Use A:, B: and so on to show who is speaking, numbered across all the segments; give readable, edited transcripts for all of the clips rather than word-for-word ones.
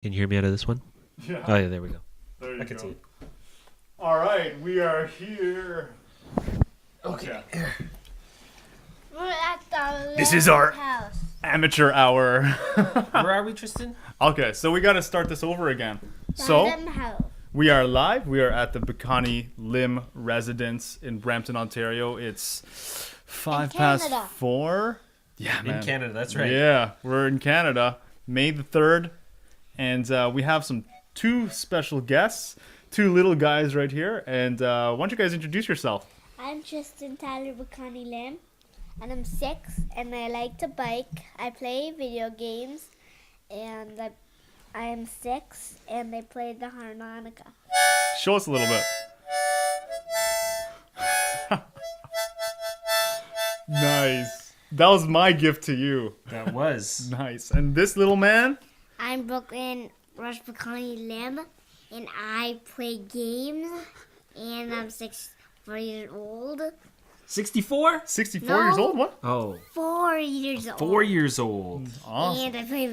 A: Can you hear me out of this one?
B: Yeah.
A: Oh, yeah, there we go.
B: There you
A: I can
B: go.
A: see it.
B: All right, we are here. Okay.
C: We're at the
B: This is our-
C: house.
B: Amateur hour.
A: Where are we, Tristan?
B: Okay, so we got to start this over again. So
C: Lim house.
B: we are live. We are at the Bacani Lim residence in Brampton, Ontario. It's 4:05. Yeah, man.
A: In Canada, that's right.
B: Yeah, we're in Canada, May the 3rd, and we have two special guests, two little guys right here. And why don't you guys introduce yourself?
C: I'm Tristan Tyler Bacani Lim, and I'm 6, and I like to bike. I play video games, and I am 6, and I play the harmonica.
B: Show us a little bit. Nice. That was my gift to you.
A: That was.
B: Nice. And this little man?
C: I'm Brooklyn Rush Bacani Lim, and I play games, and I'm 4 years old.
A: 64?
B: 64
C: No.
B: years old? What?
A: Oh,
C: 4 years old.
A: 4 years old.
B: Awesome.
C: And I play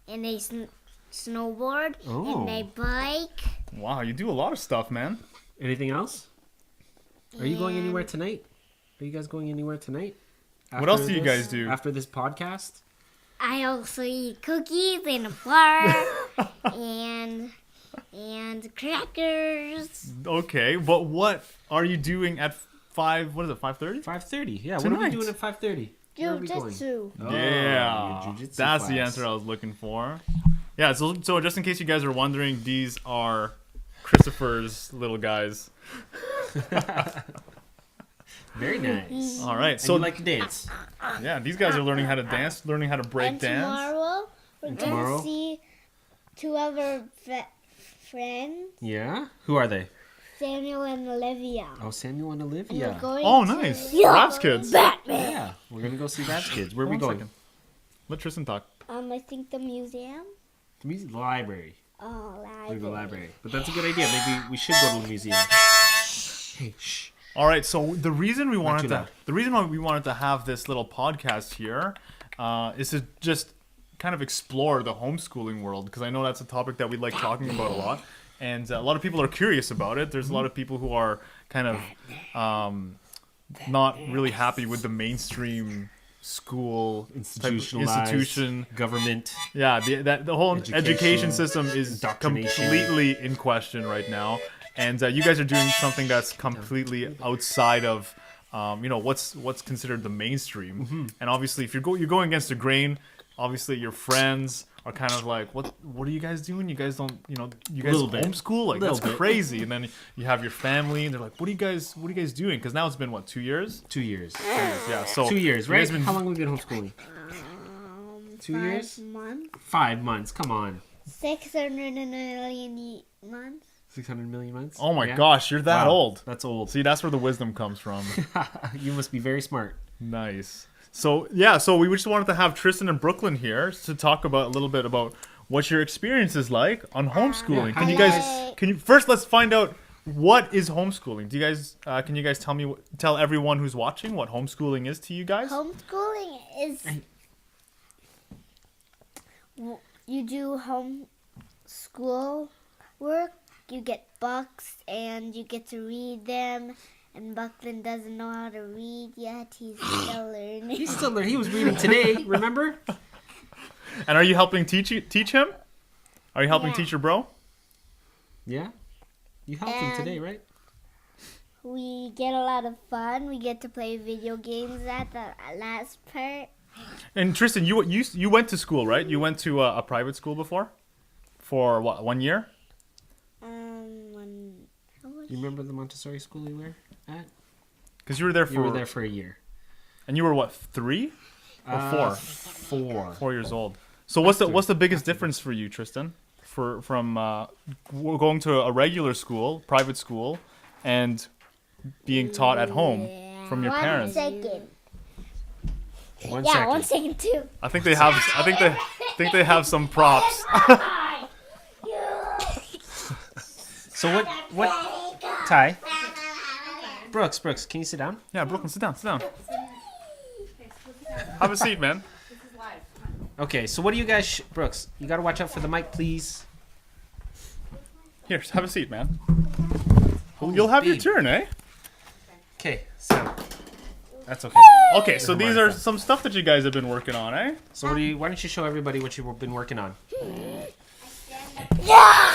C: and I snowboard
A: Oh.
C: and I bike.
B: Wow, you do a lot of stuff, man.
A: Anything else? Are you going anywhere tonight? Are you guys going anywhere tonight?
B: What else do
A: After
B: you guys do?
A: After this podcast?
C: I also eat cookies and a bar and crackers.
B: Okay, but what are you doing at 5:30?
A: 5:30. Yeah, what are
B: Tonight.
A: we doing at 5:30? Where are we going?
C: Jiu-jitsu.
B: Yeah,
A: your jujitsu
B: that's the
A: class.
B: answer I was looking for. Yeah, so just in case you guys are wondering, these are Christopher's little guys.
A: Very nice.
B: All right,
A: So
B: so
A: you like to dance?
B: yeah, these guys are learning how to dance, learning how to break
C: And
B: dance.
C: tomorrow we're
A: tomorrow?
C: gonna see 2 of our friends,
A: Yeah? Who are they?
C: Samuel and Olivia.
A: Oh, Samuel and
C: And
A: Olivia.
C: we're going
B: Oh,
C: to
B: nice. Brad's kids.
C: Batman.
A: Yeah, we're going to go see Brad's kids. Where are we
B: Hold on a
A: going?
B: second. Let Tristan talk.
C: I think the museum.
A: The music library.
C: Oh,
A: We're
C: library.
A: going to the library. But that's a good idea. Maybe we should go to the museum. Hey, shh.
B: All right, so the reason
A: too
B: why we wanted to have this little podcast here is to just kind of explore the homeschooling world, because I know that's a topic that we like talking about a lot, and a lot of people are curious about it. There's a lot of people who are kind of not really happy with the mainstream school type of institution.
A: Government.
B: Yeah, the whole education system is
A: Indoctrination.
B: completely in question right now, and you guys are doing something that's completely outside of, what's considered the mainstream. And obviously, if you're going against the grain, obviously your friends are kind of like, what are you guys doing? You guys don't, you guys
A: Little bit.
B: homeschool? Like,
A: Little
B: that's
A: bit.
B: crazy. And then you have your family, and they're like, what are you guys doing? Because now it's been what, 2 years?
A: 2 years.
B: Yeah, so
A: 2 years,
B: you
A: right?
B: guys been-
A: How long have we been homeschooling? 2
C: 5
A: years?
C: months.
A: 5 months. Come on.
C: 600 million months.
A: 600 million months?
B: Oh my
A: Yeah?
B: gosh, you're that
A: Wow,
B: old.
A: That's old.
B: See, that's where the wisdom comes from.
A: You must be very smart.
B: Nice. So yeah, so we just wanted to have Tristan and Brooklyn here to talk about a little bit about what your experience is like on homeschooling.
A: Yeah,
B: Can you
C: I
B: guys?
C: like-
B: Can you first? Let's find out what is homeschooling. Do you guys? Can you guys tell everyone who's watching what homeschooling is to you guys?
C: Homeschooling is you do home school work. You get books and you get to read them. And Buckland doesn't know how to read yet. He's still learning.
A: He's still there. He was reading today, remember?
B: And are you helping teach him? Are you helping
C: Yeah.
B: teach your bro?
A: Yeah. You helped him today,
C: And-
A: right?
C: We get a lot of fun. We get to play video games at the last part.
B: And Tristan, you went to school, right? You went to a private school before, for what, 1 year?
C: When how much?
A: You remember the Montessori school you were at?
B: Because you were there
A: You were there for a year.
B: and you were what, 3 or 4?
A: 4.
B: 4 years old. So what's the biggest difference for you, Tristan, from going to a regular school, private school, and being taught at home from your parents?
C: 1 second.
A: 1
C: Yeah,
A: second.
C: 1 second too.
B: I think they have some props.
A: So what Ty? Brooks, can you sit down?
B: Yeah, Brooklyn, sit down. Have a seat, man.
A: Okay, so what do you guys... Brooks, you got to watch out for the mic, please.
B: Here, have a seat, man. You'll have your
A: babe.
B: turn, eh?
A: Okay, so... That's okay.
B: Okay, so these are some stuff that you guys have been working on, eh?
A: So why don't you show everybody what you've been working on?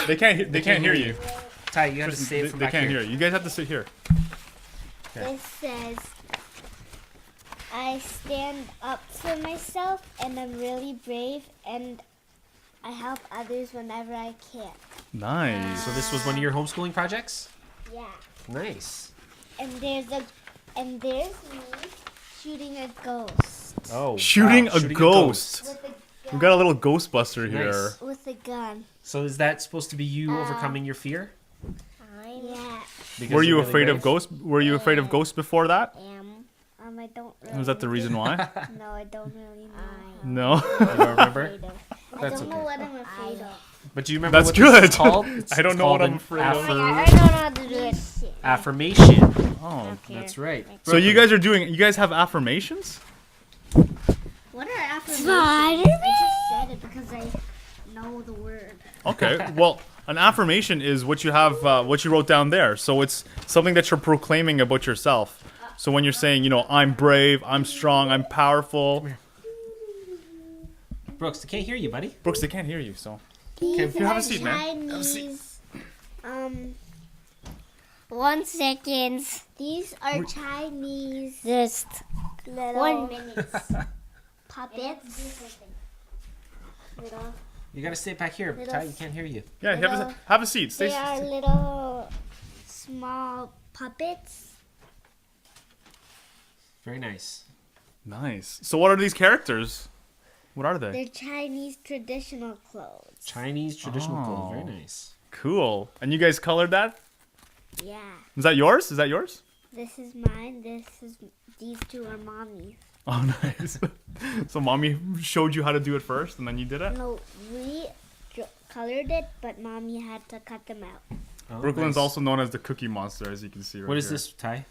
B: They can't hear you.
A: Ty, you have to
B: Tristan,
A: say it
B: they
A: from
B: they
A: back
B: can't
A: here.
B: hear you. You guys have to sit here.
C: This says, I stand up for myself and I'm really brave and I help others whenever I can.
B: Nice.
A: So this was one of your homeschooling projects?
C: Yeah.
A: Nice.
C: And there's me shooting a ghost
A: Oh,
B: Shooting
A: wow,
B: a ghost.
C: with a
B: We've got a little Ghostbuster here.
A: Nice.
C: with a gun.
A: So is that supposed to be you overcoming your fear?
C: Yeah.
A: Because
B: Were you
A: you're really
B: afraid of
A: brave?
B: ghosts? Were you afraid of ghosts before that?
C: I don't really.
B: Was that the reason why?
C: No, I don't really know.
B: No.
A: You don't remember?
C: I
A: That's
C: don't know
A: okay.
C: what I'm afraid of.
A: But do you remember
B: That's
A: what this
B: good.
A: is called? It's
B: I don't know
A: called
B: what I'm
A: an
B: afraid of.
C: I don't know how to do it.
A: Affirmation.
B: Oh.
A: That's right.
B: So you guys are doing. You guys have affirmations?
C: What are affirmations? I just said it because I know the word.
B: Okay. Well, an affirmation is what you have, what you wrote down there. So it's something that you're proclaiming about yourself. So when you're saying, you know, I'm brave, I'm strong, I'm powerful.
A: Brooks, they can't hear you, buddy.
B: Brooks, they can't hear you. So
C: These
B: you have a
C: are
B: seat, man. Have a seat.
C: Chinese. 1 second. These are Chinese. Just little 1 minute. Puppets. Little.
A: You gotta stay back here.
C: Little-
A: Ty, you can't hear you.
B: yeah, have a seat. Stay.
C: They are little small puppets.
A: Very nice.
B: Nice. So what are these characters? What are they?
C: They're Chinese traditional clothes.
A: Chinese traditional clothes. Very
B: Oh.
A: nice.
B: Cool. And you guys colored that?
C: Yeah.
B: Is that yours? Is that yours?
C: This is mine. These two are mommy's.
B: Oh, nice. So mommy showed you how to do it first, and then you did it?
C: No, we colored it, but mommy had to cut them out.
A: Oh,
B: Brooklyn's
A: nice.
B: also known as the Cookie Monster, as you can see right
A: What is
B: here.
A: this, Ty?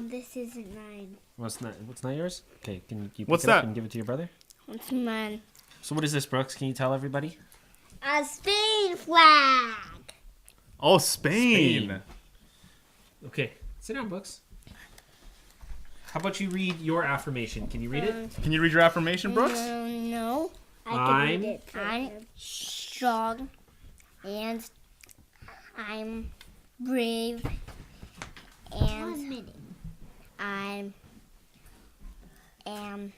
C: This isn't mine.
A: What's not yours? Okay, can you
B: What's
A: pick it up
B: that?
A: and give it to your brother?
C: It's mine.
A: So what is this, Brooks? Can you tell everybody?
C: A Spain flag.
B: Oh, Spain.
A: Spain. Okay, sit down, Brooks. How about you read your affirmation? Can you read it?
B: Can you read your affirmation, Brooks?
C: No. I
A: I'm-
C: can read it. I'm strong and I'm brave and 1 minute. I am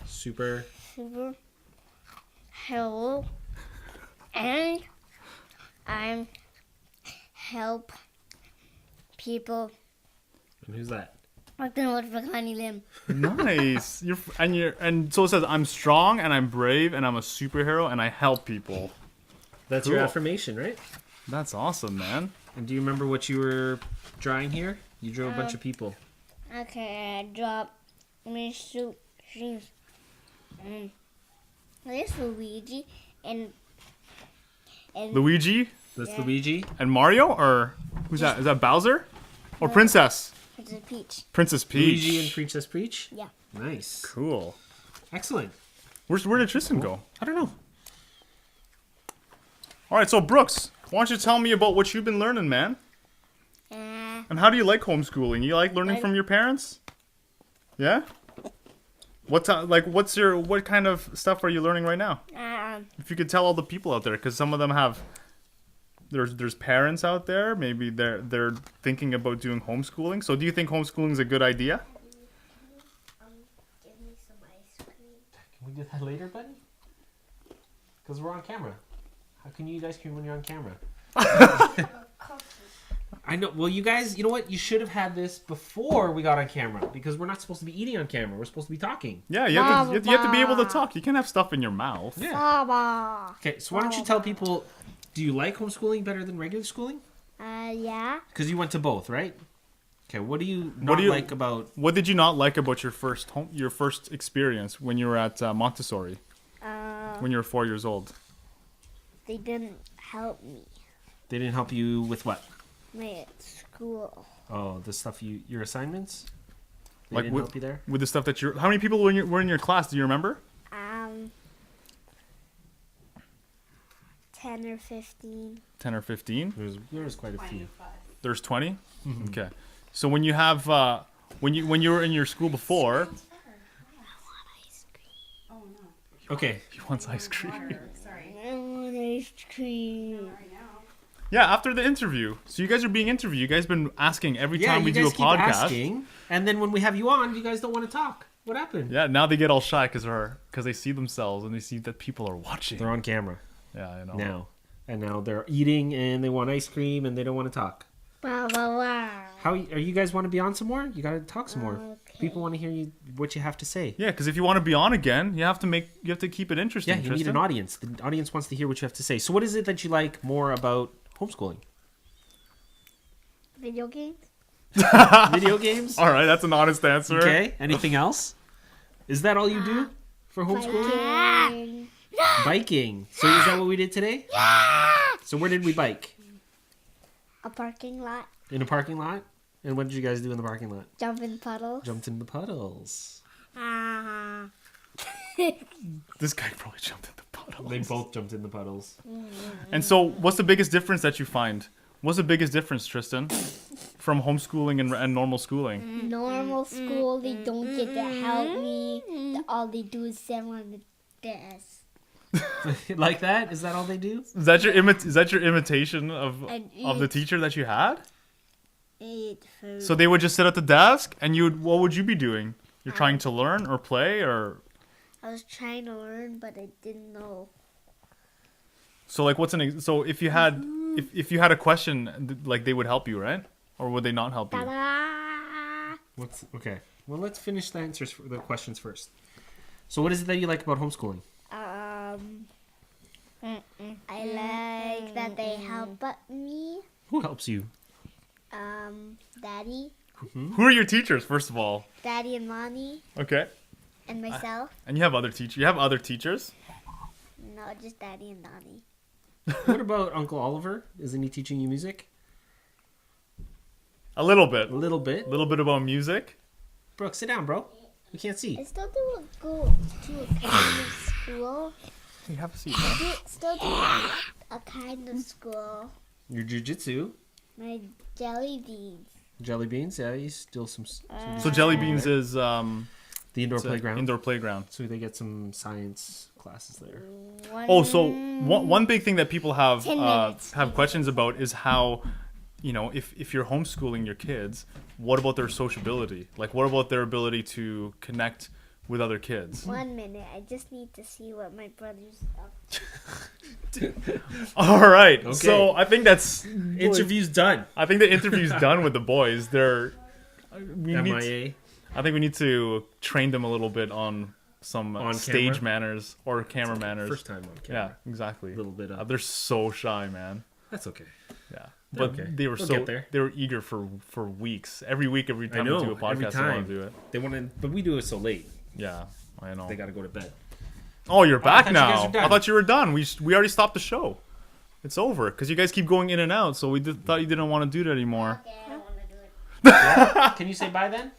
A: Super.
C: super hello and I help people.
A: And who's that?
C: I don't know what for Connie Lim.
B: Nice. And so it says I'm strong and I'm brave and I'm a superhero and I help people.
A: That's your
B: Cool.
A: affirmation, right?
B: That's awesome, man.
A: And do you remember what you were drawing here? You drew a bunch of people.
C: Okay, I drop my shoes. This Luigi and
B: Luigi
A: That's
C: Yeah.
A: Luigi.
B: and Mario, or who's that? Is that Bowser? Or Princess?
C: it's a peach.
B: Princess Peach.
A: Luigi and Princess Peach.
C: Yeah.
A: Nice.
B: Cool.
A: Excellent.
B: Where did Tristan go?
A: I don't know.
B: All right, so Brooks, why don't you tell me about what you've been learning, man? And how do you like homeschooling? You like learning from your parents? Yeah. What kind of stuff are you learning right now? If you could tell all the people out there, because some of them have. There's parents out there. Maybe they're thinking about doing homeschooling. So do you think homeschooling is a good idea?
C: Give me some ice cream.
A: Can we do that later, buddy? Because we're on camera. How can you eat ice cream when you're on camera? I know. Well, you guys, you know what? You should have had this before we got on camera because we're not supposed to be eating on camera. We're supposed to be talking.
B: Yeah, you have to be able to talk. You can't have stuff in your mouth.
A: Yeah.
C: Baba.
A: Okay, so why don't you tell people, do you like homeschooling better than regular schooling?
C: Yeah.
A: Because you went to both, right? Okay, what do you
B: What do you-
A: like about...
B: What did you not like about your first experience when you were at Montessori when you were 4 years old?
C: They didn't help me.
A: They didn't help you with what?
C: My school.
A: Oh, the stuff your assignments? They
B: Like
A: didn't help you there?
B: with the stuff that you're. How many people were in your class? Do you remember?
C: 10 or 15.
B: 10 or 15.
A: There's quite a few.
B: There's 20. Okay. So when you have when you were in your school before,
A: Okay.
B: he wants ice cream.
C: I want ice cream.
B: Yeah, after the interview. So you guys are being interviewed. You guys been asking every
A: Yeah,
B: time we
A: you
B: do a
A: guys keep
B: podcast.
A: asking, and then when we have you on, you guys don't want to talk. What happened?
B: Yeah, now they get all shy because they see themselves and they see that people are watching.
A: They're on camera
B: Yeah, I know.
A: now. And now they're eating, and they want ice cream, and they don't want to talk.
C: Wow, wow, wow.
A: How are you guys want to be on some more? You got to talk some more.
C: Okay.
A: People want to hear what you have to say.
B: Yeah, because if you want to be on again, you have to keep it interesting.
A: Yeah, you need
B: Tristan.
A: an audience. The audience wants to hear what you have to say. So what is it that you like more about homeschooling?
C: Video games?
A: Video games?
B: All right, that's an honest answer.
A: Okay. Anything else? Is that all you do for homeschooling?
C: Biking.
A: Biking. So is that what we did today? So where did we bike?
C: A parking lot.
A: In a parking lot? And what did you guys do in the parking lot?
C: Jump in puddles.
A: Jumped in the puddles.
C: Ah.
B: This guy probably jumped in the puddle.
A: They both jumped in the puddles.
B: And so, what's the biggest difference that you find? What's the biggest difference, Tristan, from homeschooling and normal schooling?
C: Normal school, they don't get to help me. All they do is sit on the desk.
A: Like that? Is that all they do?
B: Is that your imitation of
C: And
B: the teacher that you had?
C: Eat food.
B: So they would just sit at the desk, and what would you be doing? You're trying to learn or play, or
C: I was trying to learn, but I didn't know.
B: so like so if you had if you had a question, like they would help you, right? Or would they not help you?
C: Ta-da!
A: Okay. Well, let's finish the answers for the questions first. So what is it that you like about homeschooling?
C: I like that they help me.
A: Who helps you?
C: Daddy,
B: Who are your teachers, first of all?
C: Daddy and Mommy,
B: Okay.
C: and myself.
B: And you have other teachers. You have other teachers.
C: No, just Daddy and Donnie.
A: What about Uncle Oliver? Isn't he teaching you music?
B: A little bit.
A: A little bit.
B: A little bit about music.
A: Brooke, sit down, bro. We can't
C: I
A: see.
C: still do go to a kind of school.
B: You have a seat.
C: Still do a kind of school.
A: Your jujitsu,
C: My jelly beans.
A: jelly beans. Yeah, you still some
B: So Jelly Beans is
A: the indoor
B: it's a
A: playground.
B: Indoor playground.
A: So they get some science classes there.
B: Oh, so one big thing that people
C: 10 minutes.
B: have questions about is how, if you're homeschooling your kids, what about their sociability? Like, what about their ability to connect with other kids?
C: 1 minute. I just need to see what my brother's up to.
B: All right.
A: Okay.
B: So I think that's
A: Interview's done.
B: I think the interview's done with the boys.
A: MIA.
B: I think we need to train them a little bit on some
A: On
B: stage
A: camera?
B: manners or camera manners.
A: First time on
B: Yeah,
A: camera.
B: exactly.
A: A little bit of.
B: They're so shy, man.
A: That's okay.
B: Yeah,
A: They're
B: but
A: okay.
B: they were
A: They'll
B: so
A: get there.
B: they were eager for weeks. Every week, every time
A: know,
B: we do a
A: every
B: podcast, they want
A: time.
B: to do it.
A: They want to, but we do it so late.
B: Yeah, I know.
A: They got to go to bed.
B: Oh, you're back
A: thought you guys
B: now.
A: were done.
B: I thought you were done. We already stopped the show. It's over because you guys keep going in and out. So we thought you didn't want to do that anymore.
C: Okay, I don't want to do it.
A: Can you say bye then?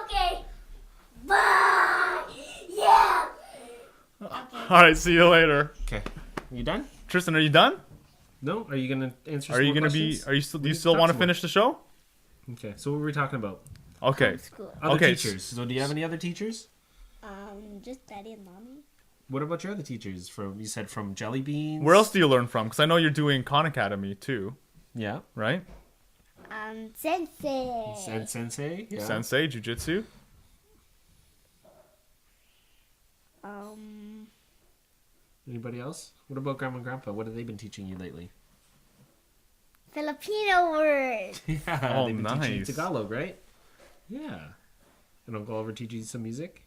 C: Okay. Bye. Yeah.
B: All right, see you later.
A: Okay. You done?
B: Tristan, are you done?
A: No? Are you gonna answer?
B: Are
A: some
B: you
A: more
B: gonna be?
A: questions?
B: Are you still? Do
A: We
B: you
A: need to
B: still
A: talk
B: want to
A: some more.
B: finish the show?
A: Okay. So what were we talking about?
B: Okay.
C: School.
A: Other
B: Okay.
A: teachers. So do you have any other teachers?
C: Just Daddy and Mommy.
A: What about your other teachers? You said from Jelly Beans.
B: Where else do you learn from? Because I know you're doing Khan Academy too,
A: Yeah.
B: right?
C: Sensei.
A: And Sensei. Yeah.
B: Sensei, Jiu-Jitsu.
A: Anybody else? What about Grandma and Grandpa? What have they been teaching you lately?
C: Filipino word.
A: Yeah.
B: Oh,
A: They've been teaching you
B: nice.
A: Tagalog, right? Yeah. And Uncle Oliver teaches you some music.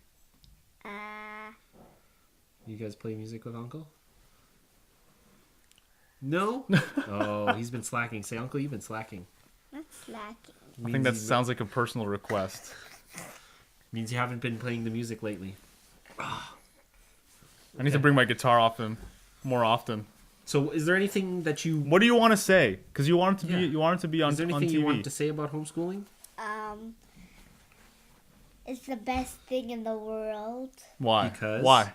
A: You guys play music with Uncle? No? Oh, he's been slacking. Say, Uncle, you've been slacking.
C: Not slacking.
B: I think that sounds like a personal request.
A: Means you haven't been playing the music lately.
B: I need to bring my guitar more often.
A: So, is there anything that you...
B: What do you want to say? Because you want it to
A: Yeah.
B: be. You want it to be on,
A: Is there
B: on
A: anything
B: TV.
A: you want to say about homeschooling?
C: It's the best thing in the world.
B: Why?
A: Because?
B: Why?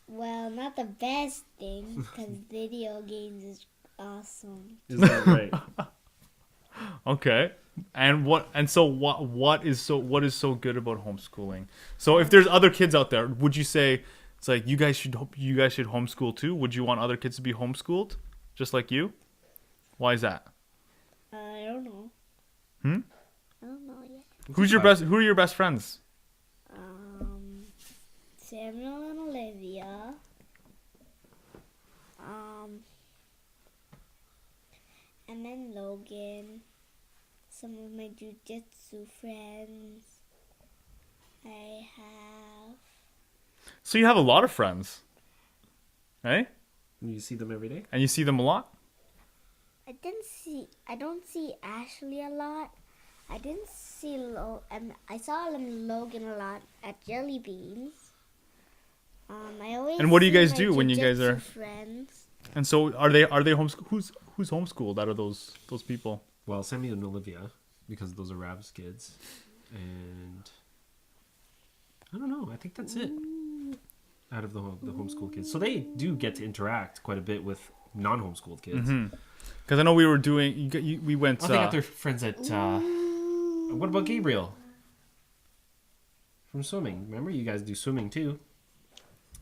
C: Well, not the best thing, because video games is awesome.
A: Is that right?
B: Okay. And what is so good about homeschooling? So if there's other kids out there, would you say it's like you guys should homeschool too? Would you want other kids to be homeschooled just like you? Why is that?
C: I don't know.
B: Hmm?
C: I don't know yet.
B: Who are your best friends?
C: Samuel and Olivia. And then Logan. Some of my jujitsu friends. I have.
B: So you have a lot of friends. Eh?
A: You see them every day?
B: And you see them a lot?
C: I don't see Ashley a lot. I didn't see I saw Logan a lot at Jelly Beans. I always.
B: And what do you
C: see
B: guys
C: my
B: do when you guys
C: jujitsu
B: are?
C: friends.
B: And so are they homeschooled? Who's homeschooled out of those people?
A: Well, Sammy and Olivia, because those are Rab's kids. And I don't know. I think that's it. Out of the homeschool kids. So they do get to interact quite a bit with non-homeschooled kids.
B: Because I know we were doing. We went.
A: Oh, they got their friends at... what about Gabriel? From swimming. Remember, you guys do swimming too.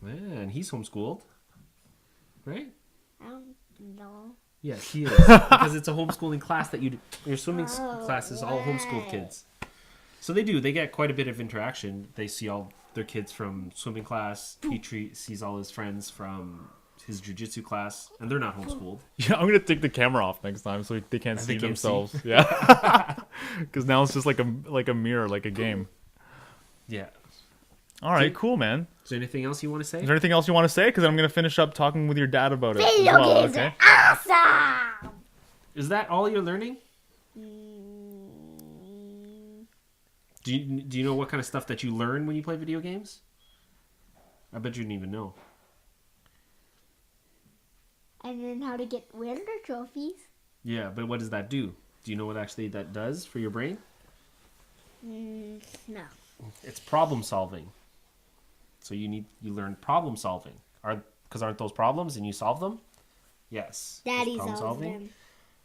A: Yeah, and he's homeschooled. Right?
C: I don't know.
A: Yes, he is. Because it's a homeschooling class that you do. Your swimming class is all homeschooled kids. So they do. They get quite a bit of interaction. They see all their kids from swimming class. He sees all his friends from his jiu-jitsu class. And they're not homeschooled.
B: Yeah, I'm gonna take the camera off next time so they can't see
A: can't
B: themselves. Yeah, because now it's just like a mirror, like a game.
A: Yeah.
B: All right, cool, man.
A: Is there anything else you want to say?
B: Is there anything else you want to say? Because I'm gonna finish up talking with your dad about it.
C: Video
B: as well,
C: games
B: okay?
C: are awesome!
A: Is that all you're learning? Do you know what kind of stuff that you learn when you play video games? I bet you didn't even know.
C: I learned how to get winner trophies.
A: Yeah, but what does that do? Do you know what actually that does for your brain?
C: No.
A: It's problem solving. So you learn problem solving. Because aren't those problems and you solve them? Yes.
C: Daddy
A: It's problem
C: solves them.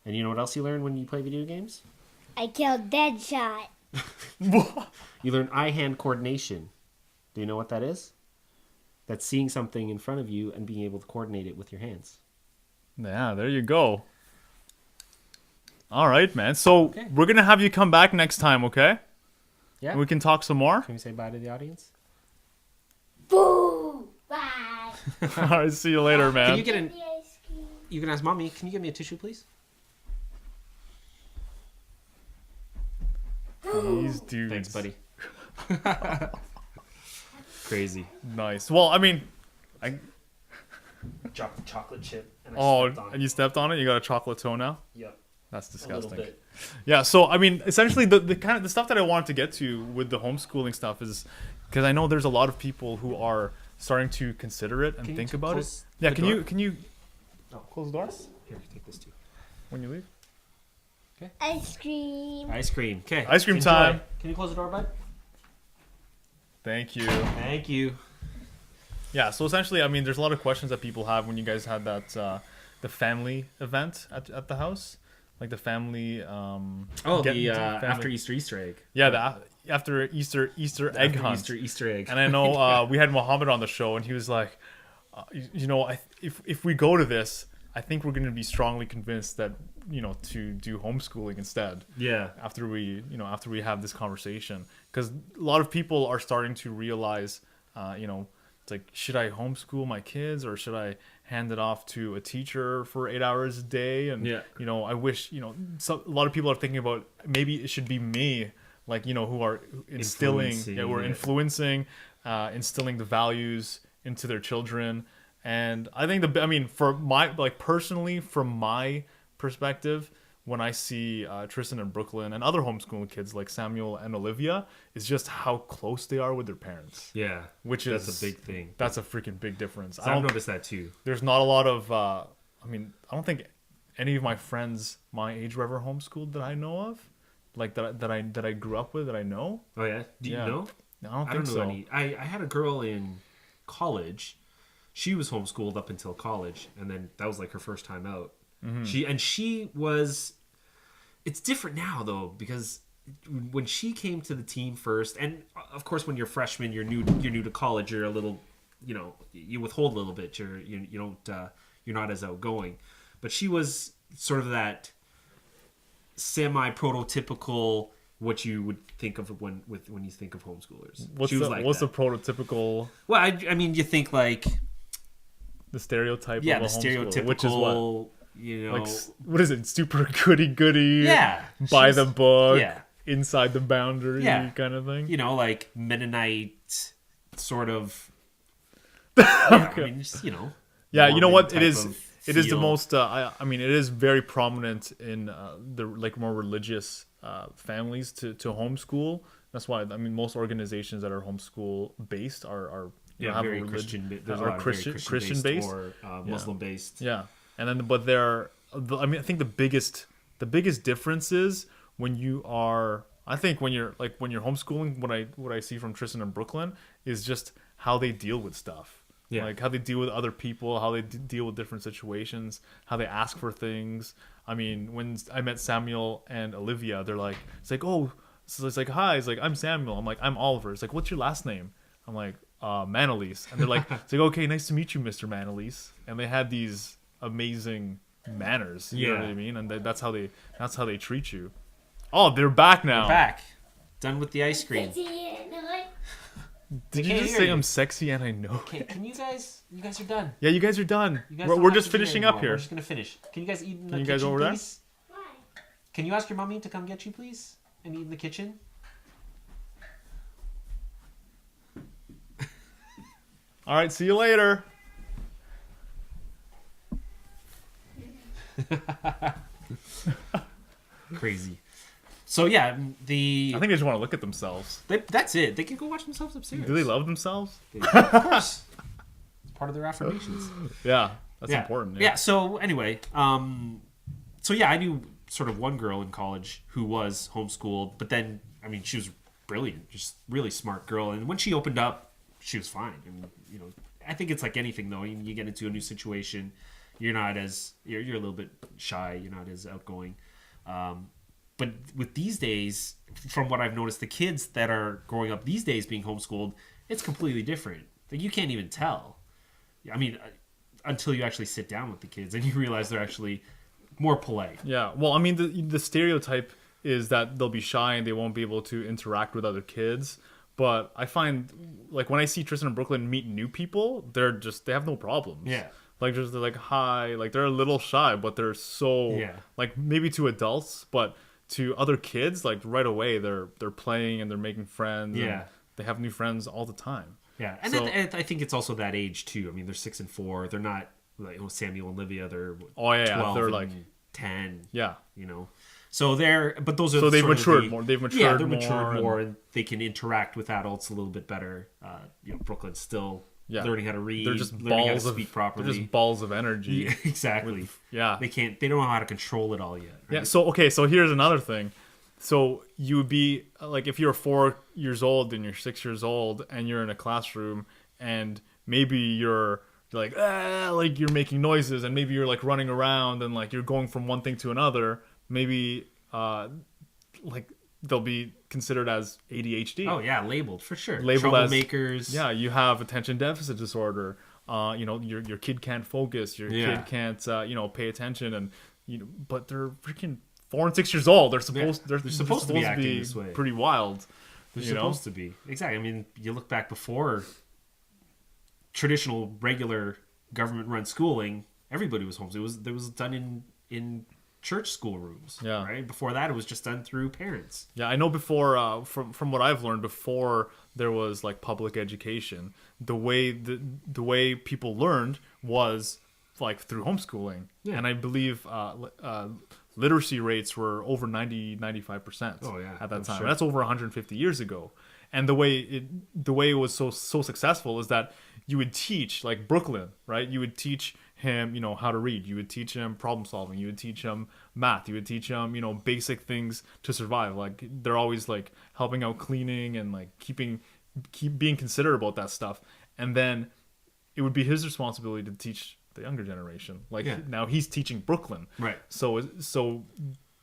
A: And you know what else you learn when you play video games?
C: I killed Deadshot.
A: You learn eye-hand coordination. Do you know what that is? That's seeing something in front of you and being able to coordinate it with your hands.
B: Yeah, there you go. All right, man. So
A: Okay.
B: we're gonna have you come back next time, okay?
A: Yeah.
B: And we can talk some more.
A: Can we say bye to the audience?
C: Boo! Bye!
B: All right, see you later, man.
A: Can you get an...
C: The ice cream.
A: You can ask Mommy, can you get me a tissue, please?
B: These dudes.
A: Thanks, buddy. Crazy.
B: Nice. Well, I mean,
A: Dropped the chocolate chip and
B: and you stepped on it. You got a chocolate toe now.
A: Yep.
B: That's
A: A little
B: disgusting.
A: bit.
B: Yeah. So I mean, essentially, the kind of the stuff that I wanted to get to with the homeschooling stuff is because I know there's a lot of people who are starting to consider it and
A: Can you
B: think about it.
A: close
B: Yeah.
A: the
B: Can
A: door?
B: you
A: Oh.
B: close the door
A: Here, take this too.
B: when you leave?
C: Ice cream.
A: Ice cream. Okay.
B: Ice cream
A: Enjoy.
B: time.
A: Can you close the door, bud?
B: Thank you.
A: Thank you.
B: Yeah, so essentially, I mean, there's a lot of questions that people have when you guys had that the family event at the house, like the family.
A: Family. After Easter egg.
B: Yeah, after Easter egg hunt.
A: Easter egg.
B: And I know we had Mohammed on the show, and he was like, if we go to this, I think we're going to be strongly convinced that to do homeschooling instead.
A: Yeah.
B: After we have this conversation, because a lot of people are starting to realize, it's like, should I homeschool my kids or should I hand it off to a teacher for 8 hours a day? And
A: Yeah.
B: I wish a lot of people are thinking about maybe it should be me, like who are influencing, instilling the values into their children. And I think for my personally, from my perspective, when I see Tristan and Brooklyn and other homeschooling kids like Samuel and Olivia, is just how close they are with their parents.
A: Yeah. That's a big thing.
B: That's a freaking big difference.
A: I've noticed that too.
B: There's not a lot of. I don't think any of my friends my age were ever homeschooled that I know of, like that I grew up with that I know.
A: Oh yeah. Do you know?
B: I don't
A: I
B: think
A: don't know
B: so.
A: any. I had a girl in college. She was homeschooled up until college, and then that was like her first time out. She was. It's different now though, because when she came to the team first, and of course when you're a freshman, you're new to college, you're a little, you withhold a little bit. You don't you're not as outgoing, but she was sort of that semi prototypical what you would think of when you think of homeschoolers.
B: What's the prototypical?
A: Well, I mean, you think like
B: the stereotype.
A: Yeah,
B: of a
A: the
B: homeschooler,
A: stereotypical.
B: which is what?
A: Like
B: what is it? Super goody.
A: Yeah,
B: by the book.
A: Yeah,
B: inside the boundary.
A: Yeah.
B: kind of thing.
A: Like Mennonite sort of. I mean, just,
B: Yeah, you know
A: Mormon
B: what? It
A: type
B: is.
A: of
B: It is the
A: feel.
B: most. I mean, it is very prominent in the like more religious families to homeschool. That's why I mean most organizations that are homeschool based are have
A: very
B: a
A: Christian. There's a
B: are
A: lot of very
B: Christian based
A: or Muslim based.
B: Yeah, and then but there. I mean, I think the biggest difference is when you are. I think when you're homeschooling, what I see from Tristan and Brooklyn is just how they deal with stuff.
A: Yeah.
B: Like how they deal with other people, how they deal with different situations, how they ask for things. I mean, when I met Samuel and Olivia, they're like, it's like, oh, so it's like, hi, it's like, I'm Samuel. I'm like, I'm Oliver. It's like, what's your last name? I'm like, Manalise. And they're like, it's like, okay, nice to meet you, Mr. Manalise. And they had these amazing manners. You know what I mean? And that's how they treat you. Oh, they're back now.
A: We're back. Done with the ice cream.
B: Did you just say I'm sexy and I know?
A: Okay, can you guys are done.
B: Yeah, you guys are done.
A: You guys
B: We're
A: don't have
B: just
A: to do it
B: finishing
A: anymore.
B: up here.
A: We're just gonna finish. Can you guys eat in the
B: you
A: kitchen,
B: guys over there?
A: please? Why? Can you ask your mommy to come get you, please, and eat in the kitchen?
B: All right, see you later.
A: Crazy. So yeah,
B: I think they just want to look at themselves.
A: that's it. They can go watch themselves upstairs.
B: Do they love themselves?
A: Of course. It's part of their affirmations.
B: Yeah, that's important.
A: Yeah. So anyway, so yeah, I knew sort of one girl in college who was homeschooled, but then I mean, she was brilliant, just really smart girl, and when she opened up, she was fine. I mean, I think it's like anything though. You get into a new situation, you're a little bit shy, you're not as outgoing. But with these days, from what I've noticed, the kids that are growing up these days being homeschooled, it's completely different. Like you can't even tell. I mean, until you actually sit down with the kids and you realize they're actually more polite.
B: Yeah. Well, I mean, the stereotype is that they'll be shy and they won't be able to interact with other kids. But I find, like, when I see Tristan and Brooklyn meet new people, they have no problems.
A: Yeah.
B: Like, they're like, hi. Like, they're a little shy, but they're so, like, maybe to adults, but to other kids, like, right away, they're playing and they're making friends.
A: Yeah.
B: And they have new friends all the time.
A: Yeah. And
B: So-
A: then I think it's also that age, too. I mean, they're 6 and 4. They're not, like, Samuel and Olivia, they're 12
B: they're
A: and
B: like
A: 10.
B: Yeah.
A: So but those are
B: So they've
A: sort of
B: matured more. They've matured
A: yeah, they're
B: more
A: matured more,
B: and-
A: and they can interact with adults a little bit better. Brooklyn's still learning how to read.
B: They're just
A: learning how to
B: balls of
A: speak properly.
B: They're just balls of energy.
A: Yeah, exactly.
B: Yeah.
A: They don't know how to control it all yet. Right?
B: Yeah. So here's another thing. So you would be like, if you're 4 years old and you're 6 years old and you're in a classroom and maybe you're like you're making noises and maybe you're like running around and like you're going from one thing to another, maybe like they'll be considered as ADHD.
A: Oh yeah, labeled for sure.
B: Labeled as
A: troublemakers.
B: Yeah, you have attention deficit disorder. Your kid can't focus. Your kid can't pay attention, and but they're freaking 4 and 6 years old. They're supposed
A: to be acting this way.
B: Pretty wild.
A: They're supposed to be. Exactly. I mean, you look back before traditional, regular government-run schooling, everybody was homeschooled. It was done in church schoolrooms.
B: Yeah.
A: Right. Before that, it was just done through parents.
B: Yeah, I know. Before, from what I've learned, before there was like public education, the way people learned was like through homeschooling, and I believe literacy rates were over 95%.
A: Oh yeah,
B: at that time.
A: sure.
B: That's over 150 years ago. And the way it was so successful is that you would teach, like Brooklyn, right? You would teach him, how to read. You would teach him problem solving. You would teach him math. You would teach him, basic things to survive. Like they're always like helping out cleaning and like keeping keep being considerate about that stuff, and then it would be his responsibility to teach the younger generation. Like now he's teaching Brooklyn,
A: Right.
B: So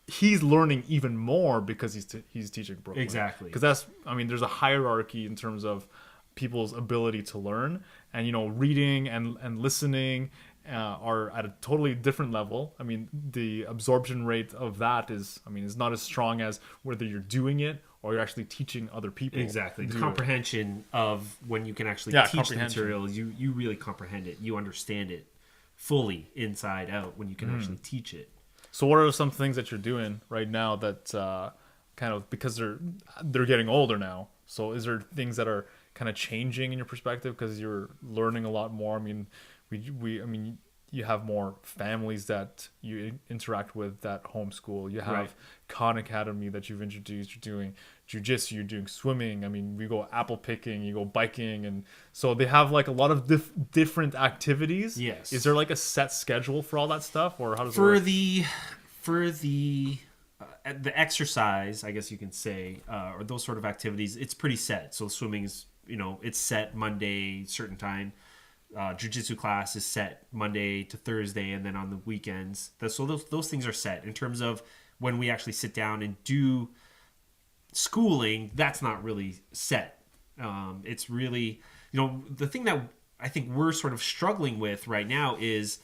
B: he's learning even more because he's teaching Brooklyn.
A: Exactly.
B: Because that's, I mean, there's a hierarchy in terms of people's ability to learn, and reading and listening are at a totally different level. I mean, the absorption rate of that is not as strong as whether you're doing it or you're actually teaching other people.
A: Exactly. The comprehension of when you can actually teach the material, you really comprehend it. You understand it fully inside out when you can actually teach it.
B: So what are some things that you're doing right now that kind of, because they're getting older now, so is there things that are kind of changing in your perspective because you're learning a lot more? I mean, you have more families that you interact with that homeschool. You have Khan Academy that you've introduced. You're doing jiu-jitsu, you're doing swimming. I mean, we go apple picking, you go biking. And so they have like a lot of different activities.
A: Yes.
B: Is there like a set schedule for all that stuff, or how does it
A: work?
B: work?
A: For the exercise, I guess you can say, or those sort of activities, it's pretty set. So swimming is, it's set Monday, certain time. Jiu-jitsu class is set Monday to Thursday, and then on the weekends. So those things are set. In terms of when we actually sit down and do schooling, that's not really set. It's really, the thing that I think we're sort of struggling with right now is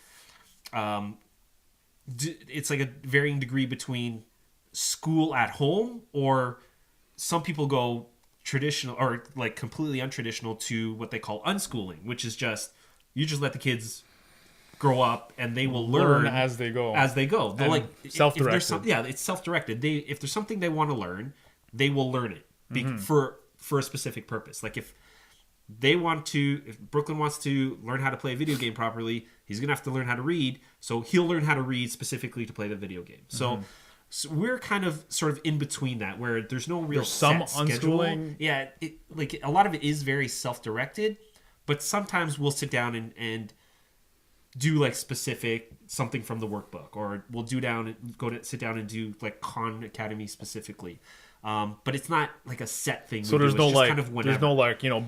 A: it's like a varying degree between school at home, or some people go traditional or like completely untraditional to what they call unschooling, which is just you just let the kids grow up and they will learn
B: as they go.
A: They're like
B: self-directed.
A: It's self-directed. If there's something they want to learn, they will learn it for a specific purpose. Like if Brooklyn wants to learn how to play a video game properly, he's gonna have to learn how to read. So he'll learn how to read specifically to play the video game. So we're kind of sort of in between that, where there's no real
B: some
A: set
B: unschooling.
A: Schedule. Yeah, like a lot of it is very self-directed, but sometimes we'll sit down and do like specific something from the workbook, or we'll sit down and do like Khan Academy specifically. But it's not like a set thing.
B: So there's no like,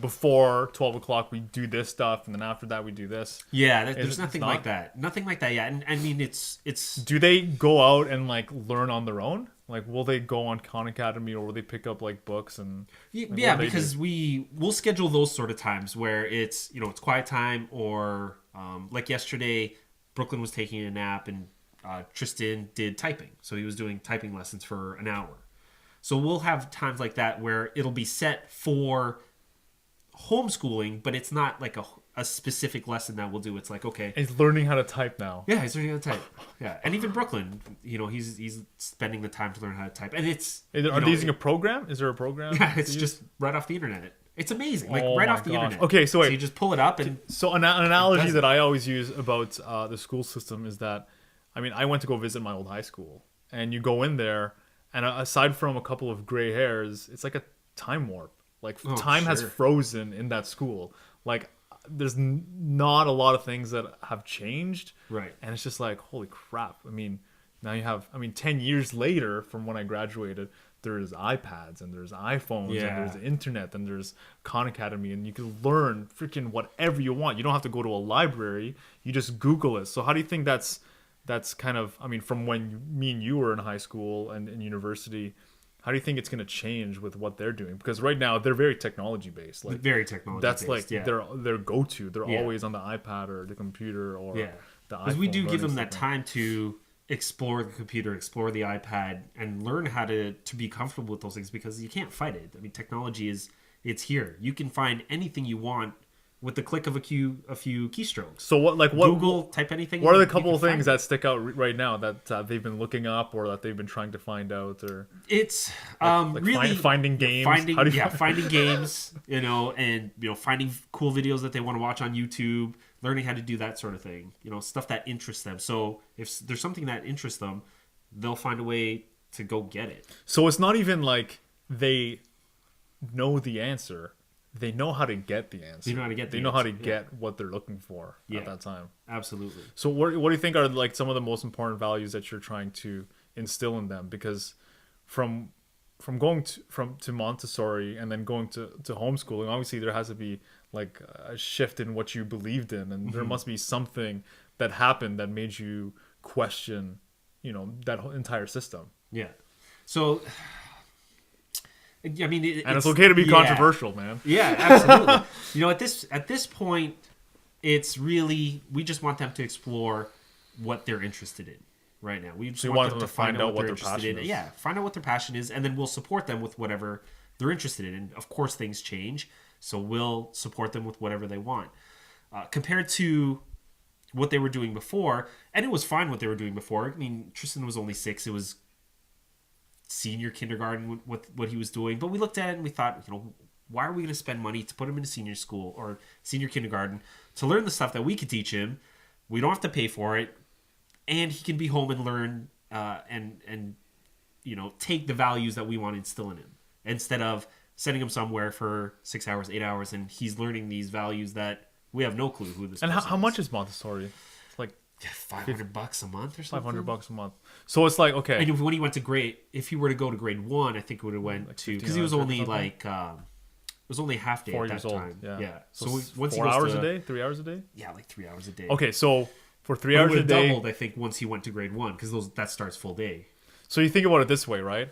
B: before 12 o'clock we do this stuff, and then after that we do this.
A: Yeah, there's nothing like that. Nothing like that. Yeah, and I mean it's.
B: Do they go out and like learn on their own? Like, will they go on Khan Academy, or will they pick up like books and?
A: Yeah, because we'll schedule those sort of times where it's it's quiet time, or like yesterday, Brooklyn was taking a nap and Tristan did typing, so he was doing typing lessons for an hour. So we'll have times like that where it'll be set for homeschooling, but it's not like a specific lesson that we'll do. It's like, okay,
B: he's learning how to type now.
A: Yeah, he's learning how to type. Yeah, and even Brooklyn, he's spending the time to learn how to type. And
B: are they using a program? Is there a program?
A: Yeah, it's just right off the internet. It's amazing, like
B: right
A: off the internet.
B: Okay, so wait,
A: so you just pull it up and.
B: So an analogy that I always use about the school system is that, I went to go visit my old high school, and you go in there. And aside from a couple of gray hairs, it's like a time warp. Like time has frozen in that school. Like there's not a lot of things that have changed.
A: Right.
B: And it's just like, holy crap. Now you have, 10 years later from when I graduated, there's iPads and there's iPhones and there's the internet and there's Khan Academy, and you can learn freaking whatever you want. You don't have to go to a library. You just Google it. So how do you think that's kind of, from when me and you were in high school and in university, how do you think it's going to change with what they're doing? Because right now they're very technology based. Like
A: very technology based.
B: That's like their go-to. They're always on the iPad or the computer or the iPhone.
A: Because we do give them that time to explore the computer, explore the iPad, and learn how to be comfortable with those things, because you can't fight it. Technology it's here. You can find anything you want with the click of a few keystrokes.
B: So what
A: Google, type anything.
B: What are the couple of things that stick out right now that they've been looking up, or that they've been trying to find out, or
A: it's
B: really finding games,
A: finding games, and finding cool videos that they want to watch on YouTube, learning how to do that sort of thing, stuff that interests them. So if there's something that interests them, they'll find a way to go get it.
B: So it's not even like they know the answer. They know how to get the answer. They know how to get what they're looking for at that time.
A: Absolutely.
B: So what do you think are like some of the most important values that you're trying to instill in them? Because from going to Montessori and then going to homeschooling, obviously there has to be like a shift in what you believed in, and there must be something that happened that made you question, that whole entire system.
A: Yeah. So, I mean,
B: it's okay to be controversial, man.
A: Yeah, absolutely. At this point, it's really, we just want them to explore what they're interested in right now. We just want them to find out what their passion is. Yeah, find out what their passion is, and then we'll support them with whatever they're interested in. And of course, things change, so we'll support them with whatever they want. Compared to what they were doing before, and it was fine what they were doing before. I mean, Tristan was only 6. It was senior kindergarten with what he was doing. But we looked at it and we thought, why are we going to spend money to put him in a senior school or senior kindergarten to learn the stuff that we could teach him? We don't have to pay for it. And he can be home and learn and take the values that we want to instill in him, instead of sending him somewhere for 6 hours, 8 hours, and he's learning these values that we have no clue who this
B: and
A: person is.
B: How much is Montessori? It's like
A: $500 a month or something.
B: $500 a month. So it's like, okay.
A: And when he went to if he were to go to grade 1, I think it would have went to, because he was only like, it was only half day
B: 4
A: at
B: years
A: that
B: old.
A: time.
B: Yeah.
A: So once
B: 4
A: he goes
B: hours
A: to,
B: a day, 3 hours a day.
A: Yeah, like 3 hours a day.
B: Okay, so for 3
A: But
B: hours
A: it would
B: a
A: have
B: day,
A: doubled, I think, once he went to grade 1, because that starts full day.
B: So you think about it this way, right?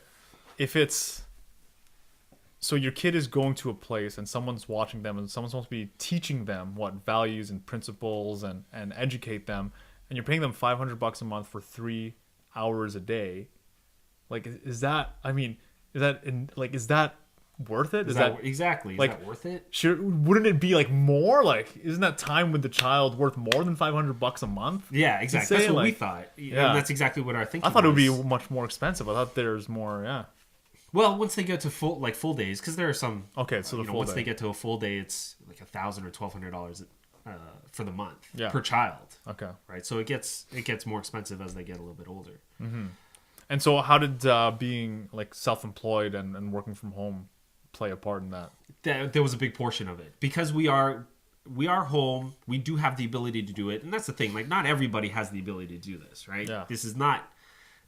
B: So your kid is going to a place and someone's watching them and someone's supposed to be teaching them what values and principles and educate them, and you're paying them $500 a month for 3 hours a day. Like, is that worth it? Is that
A: exactly? Is that worth it?
B: Sure, wouldn't it be like more? Like, isn't that time with the child worth more than $500 a month?
A: Yeah, exactly. That's what we thought.
B: Yeah,
A: and that's exactly what our thinking.
B: I thought
A: was.
B: it would be much more expensive. I thought there's more. Yeah.
A: Well, once they get to full days, because there are some.
B: Okay, so
A: once they get to a full day, it's like $1,000 or $1,200 for the month per child.
B: Okay.
A: Right, so it gets more expensive as they get a little bit older.
B: Mm-hmm. And so, how did being like self-employed and working from home play a part in that?
A: There was a big portion of it, because we are home. We do have the ability to do it, and that's the thing. Like, not everybody has the ability to do this, right?
B: Yeah.
A: This is not,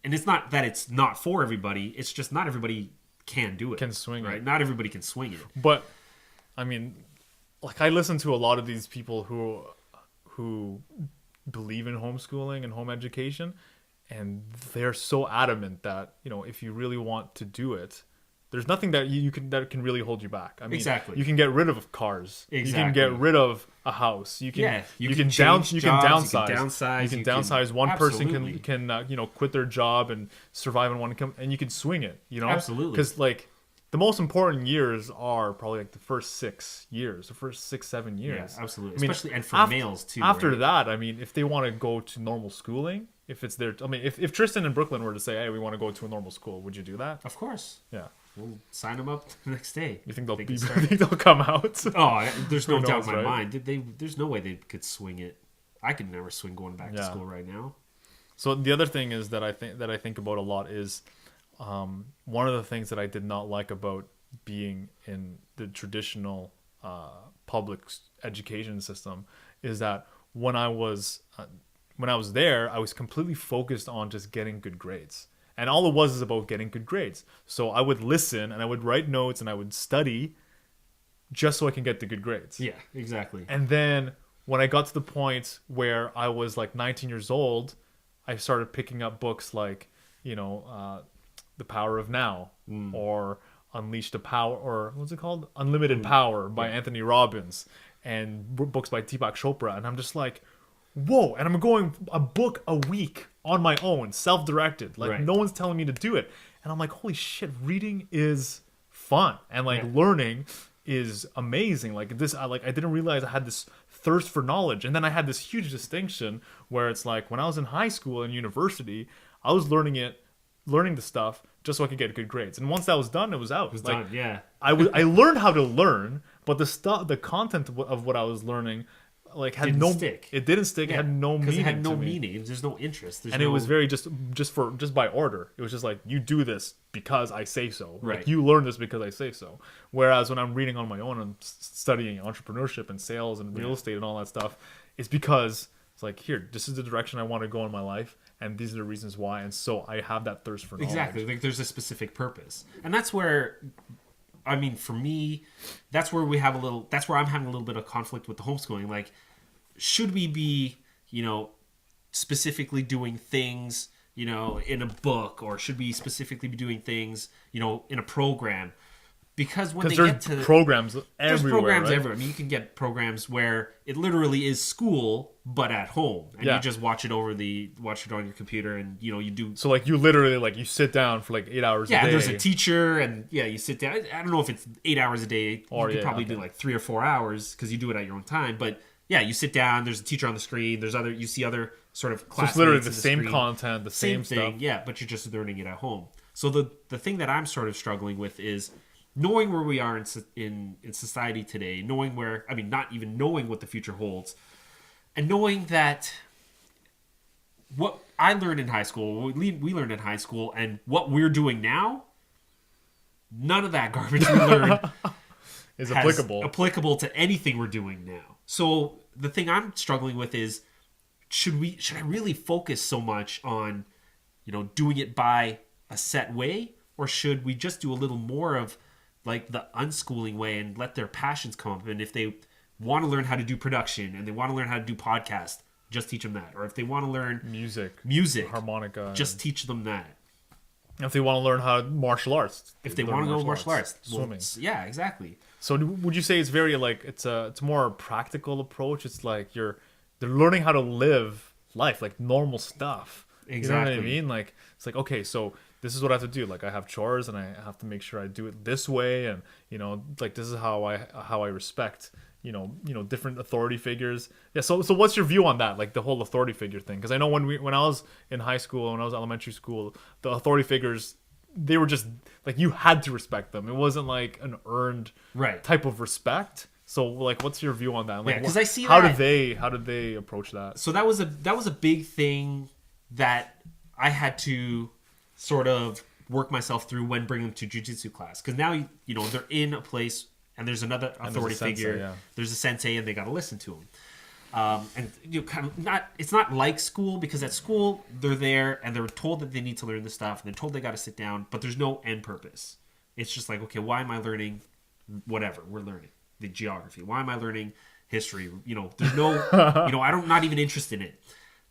A: and it's not that it's not for everybody. It's just not everybody can do it.
B: Can swing it.
A: Right? Not everybody can swing it.
B: But I mean, like, I listen to a lot of these people who believe in homeschooling and home education, and they're so adamant that, if you really want to do it, there's nothing that that can really hold you back. I mean,
A: exactly.
B: You can get rid of cars.
A: Exactly.
B: You can get rid of a house. You can
A: you can downsize.
B: You can downsize. One
A: absolutely.
B: person can quit their job and survive on one income, and you can swing it.
A: Absolutely.
B: Because like, the most important years are probably like the first 6 years, the first 6-7 years.
A: Yeah, absolutely.
B: I mean,
A: especially and for males too.
B: After
A: right?
B: that, I mean, if they want to go to normal schooling, if it's their, I mean, if Tristan and Brooklyn were to say, "Hey, we want to go to a normal school," would you do that?
A: Of course.
B: Yeah.
A: We'll sign them up the next day.
B: You think they'll come out?
A: Oh, there's no doubt in my
B: right?
A: mind. There's no way they could swing it. I could never swing going back to school right now.
B: So the other thing is that I think about a lot is, one of the things that I did not like about being in the traditional public education system is that when I was there, I was completely focused on just getting good grades. And all it was is about getting good grades. So I would listen and I would write notes and I would study just so I can get the good grades.
A: Yeah, exactly.
B: And then when I got to the point where I was like 19 years old, I started picking up books like, The Power of Now or Unleash the Power, or what's it called? Unlimited Power by Anthony Robbins, and books by Deepak Chopra. And I'm just like, whoa. And I'm going a book a week on my own, self-directed. Like, no one's telling me to do it. And I'm like, holy shit, reading is fun. And like, learning is amazing. Like this, I didn't realize I had this thirst for knowledge. And then I had this huge distinction where it's like, when I was in high school and university, I was learning the stuff just so I could get good grades. And once that was done, it was out.
A: It was
B: like,
A: done, yeah.
B: I learned how to learn, but the content of what I was learning, like,
A: didn't stick.
B: It didn't stick. It had no meaning.
A: Because it had no
B: to me.
A: meaning. There's no interest.
B: And it was very just by order. It was just like, you do this because I say so.
A: Right.
B: Like, you learn this because I say so. Whereas when I'm reading on my own and studying entrepreneurship and sales and real estate and all that stuff, it's because It's like, here, this is the direction I want to go in my life, and these are the reasons why, and so I have that thirst for knowledge.
A: Exactly. Like there's a specific purpose. And that's where, I mean, for me, that's where that's where I'm having a little bit of conflict with the homeschooling. Like, should we be, specifically doing things, in a book, or should we specifically be doing things, in a program? Because when they get to
B: programs everywhere,
A: there's programs
B: right?
A: everywhere. I mean, you can get programs where it literally is school, but at home, and you just watch it on your computer, and you do.
B: So like you literally you sit down for 8 hours.
A: Yeah,
B: a day.
A: there's a teacher, and you sit down. I don't know if it's 8 hours a day. You could probably do 3 or 4 hours because you do it at your own time. But yeah, you sit down. There's a teacher on the screen. You see other sort of classmates.
B: So it's literally the same
A: screen.
B: content, the same
A: thing.
B: stuff.
A: Yeah, but you're just learning it at home. So the thing that I'm sort of struggling with is knowing where we are in society today, not even knowing what the future holds, and knowing that what I learned in high school, what we learned in high school, and what we're doing now, none of that garbage we learned
B: is applicable
A: to anything we're doing now. So the thing I'm struggling with is, should I really focus so much on, doing it by a set way, or should we just do a little more of the unschooling way and let their passions come up? And if they want to learn how to do production and they want to learn how to do podcast, just teach them that. Or if they want to learn music,
B: harmonica,
A: just teach them that.
B: If they want to learn how martial arts,
A: if they want to go martial arts,
B: swimming.
A: Yeah, exactly.
B: So would you say it's very it's a more practical approach? It's like they're learning how to live life, normal stuff.
A: Exactly.
B: You know what I mean? It's like, okay, so this is what I have to do. I have chores, and I have to make sure I do it this way, and this is how I respect different authority figures. Yeah. So what's your view on that? The whole authority figure thing? Because I know when I was in high school, when I was elementary school, the authority figures, they were just you had to respect them. It wasn't an earned type of respect. So what's your view on that?
A: Because I see
B: how did they approach that?
A: So that was a big thing that I had to sort of work myself through when bringing them to jiu-jitsu class, because now they're in a place and there's another authority figure. Yeah. There's a sensei, and they got to listen to him. And kind of it's not like school, because at school they're there and they're told that they need to learn this stuff, and they're told they got to sit down, but there's no end purpose. It's just okay, why am I learning whatever we're learning? The geography. Why am I learning history? There's no, I'm not even interested in it.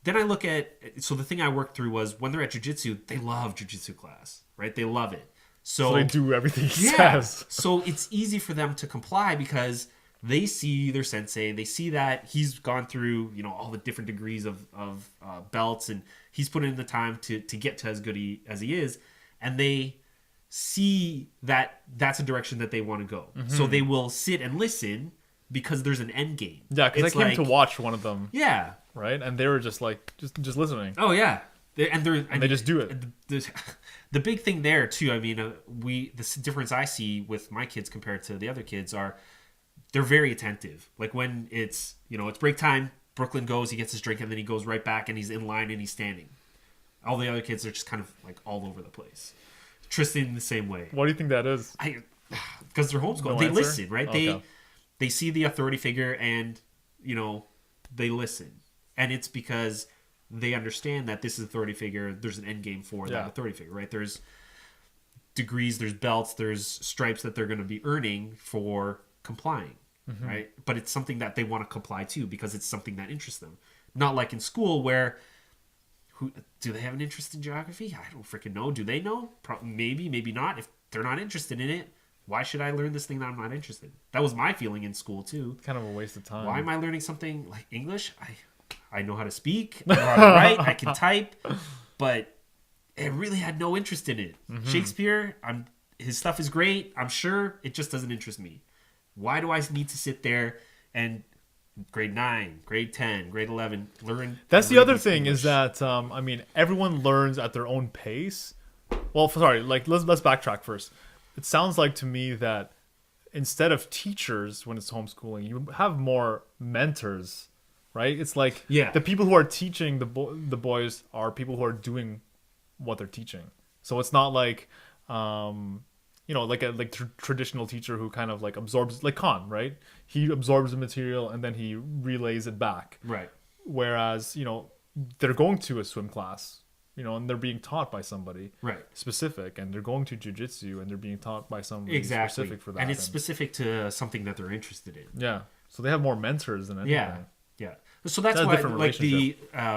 A: Then I look at, so the thing I worked through was when they're at jiu-jitsu, they love jiu-jitsu class, right? They love it. So
B: they do everything he says.
A: So it's easy for them to comply because they see their sensei, they see that he's gone through, all the different degrees of belts, and he's put in the time to get to as good as he is, and they see that that's a direction that they want to go. Mm-hmm. So they will sit and listen because there's an end game.
B: Yeah, because I came to watch one of them.
A: Yeah.
B: Right? And they were just just listening.
A: Oh, yeah. They just
B: do it.
A: The big thing there, too, the difference I see with my kids compared to the other kids are they're very attentive. When it's, it's break time, Brooklyn goes, he gets his drink, and then he goes right back, and he's in line, and he's standing. All the other kids are just kind of all over the place. Tristan the same way.
B: Why do you think that is?
A: Because they're homeschooled.
B: No
A: they
B: answer?
A: Listen, right?
B: Okay.
A: They see the authority figure, and they listen, and it's because they understand that this is authority figure. There's an end game for that authority figure, right? There's degrees, there's belts, there's stripes that they're going to be earning for complying, right? But it's something that they want to comply to because it's something that interests them. Not like in school where, do they have an interest in geography? I don't freaking know. Do they know? Maybe, maybe not. If they're not interested in it, why should I learn this thing that I'm not interested in? That was my feeling in school too.
B: Kind of a waste of time.
A: Why am I learning something like English? I know how to speak, I know how to write, I can type, but I really had no interest in it. Mm-hmm. Shakespeare, his stuff is great, I'm sure, it just doesn't interest me. Why do I need to sit there and grade 9, grade 10, grade 11 learn?
B: That's the other thing English. Is that everyone learns at their own pace. Well, sorry, let's backtrack first. It sounds like to me that instead of teachers when it's homeschooling, you have more mentors. Right? It's the people who are teaching the boys are people who are doing what they're teaching. So it's not like a traditional teacher who kind of absorbs, like Khan, right? He absorbs the material and then he relays it back.
A: Right.
B: Whereas, they're going to a swim class, and they're being taught by somebody
A: Right.
B: specific, and they're going to jujitsu and they're being taught by somebody
A: Exactly.
B: specific for that.
A: And it's specific to something that they're interested in.
B: Yeah. So they have more mentors than anything.
A: Yeah. Yeah. So that's
B: a
A: why,
B: different
A: like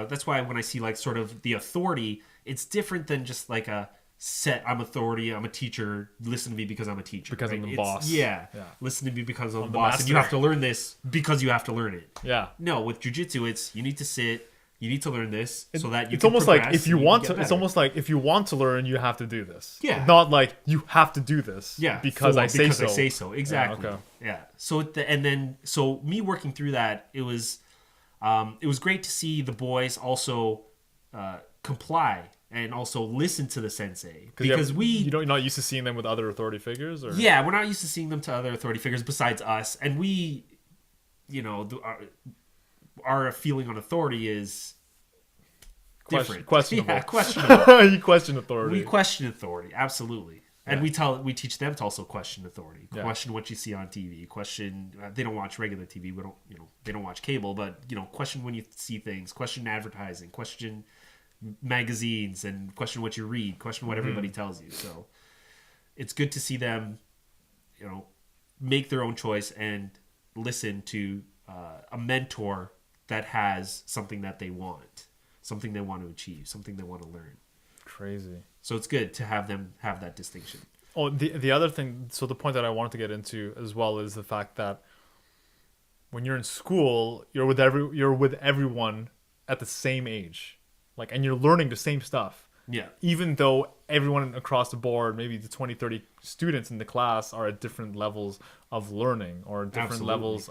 A: that's why when I see like sort of the authority, it's different than just like a set. I'm authority. I'm a teacher. Listen to me because I'm a teacher.
B: Because I'm the boss.
A: Yeah.
B: Yeah.
A: Listen to me because I'm the
B: the
A: boss,
B: master.
A: and you have to learn this because you have to learn it.
B: Yeah.
A: No, with jujitsu, it's you need to sit. You need to learn this so that you.
B: It's
A: can
B: almost like
A: progress
B: if you
A: and
B: want
A: get
B: to.
A: better.
B: It's almost like if you want to learn, you have to do this.
A: Yeah.
B: Not like you have to do this.
A: Yeah,
B: Because I say so.
A: I say so. Exactly.
B: Yeah, okay.
A: Yeah. So me working through that, it was great to see the boys also comply and also listen to the sensei because
B: you're not used to seeing them with other authority figures, or
A: yeah, we're not used to seeing them to other authority figures besides us, and our feeling on authority is different.
B: questionable.
A: Yeah, questionable.
B: You question authority.
A: We question authority, absolutely. And we teach them to also question authority.
B: Yeah.
A: Question what you see on TV. Question they don't watch regular TV. They don't watch cable, but question when you see things. Question advertising. Question magazines, and question what you read. Question what everybody tells you. So it's good to see them, make their own choice and listen to a mentor that has something that they want, something they want to achieve, something they want to learn.
B: Crazy.
A: So it's good to have them have that distinction.
B: Oh, the other thing, so the point that I wanted to get into as well is the fact that when you're in school, you're with everyone at the same age, and you're learning the same stuff.
A: Yeah.
B: Even though everyone across the board, maybe the 20, 30 students in the class are at different levels of learning or different
A: Absolutely.
B: levels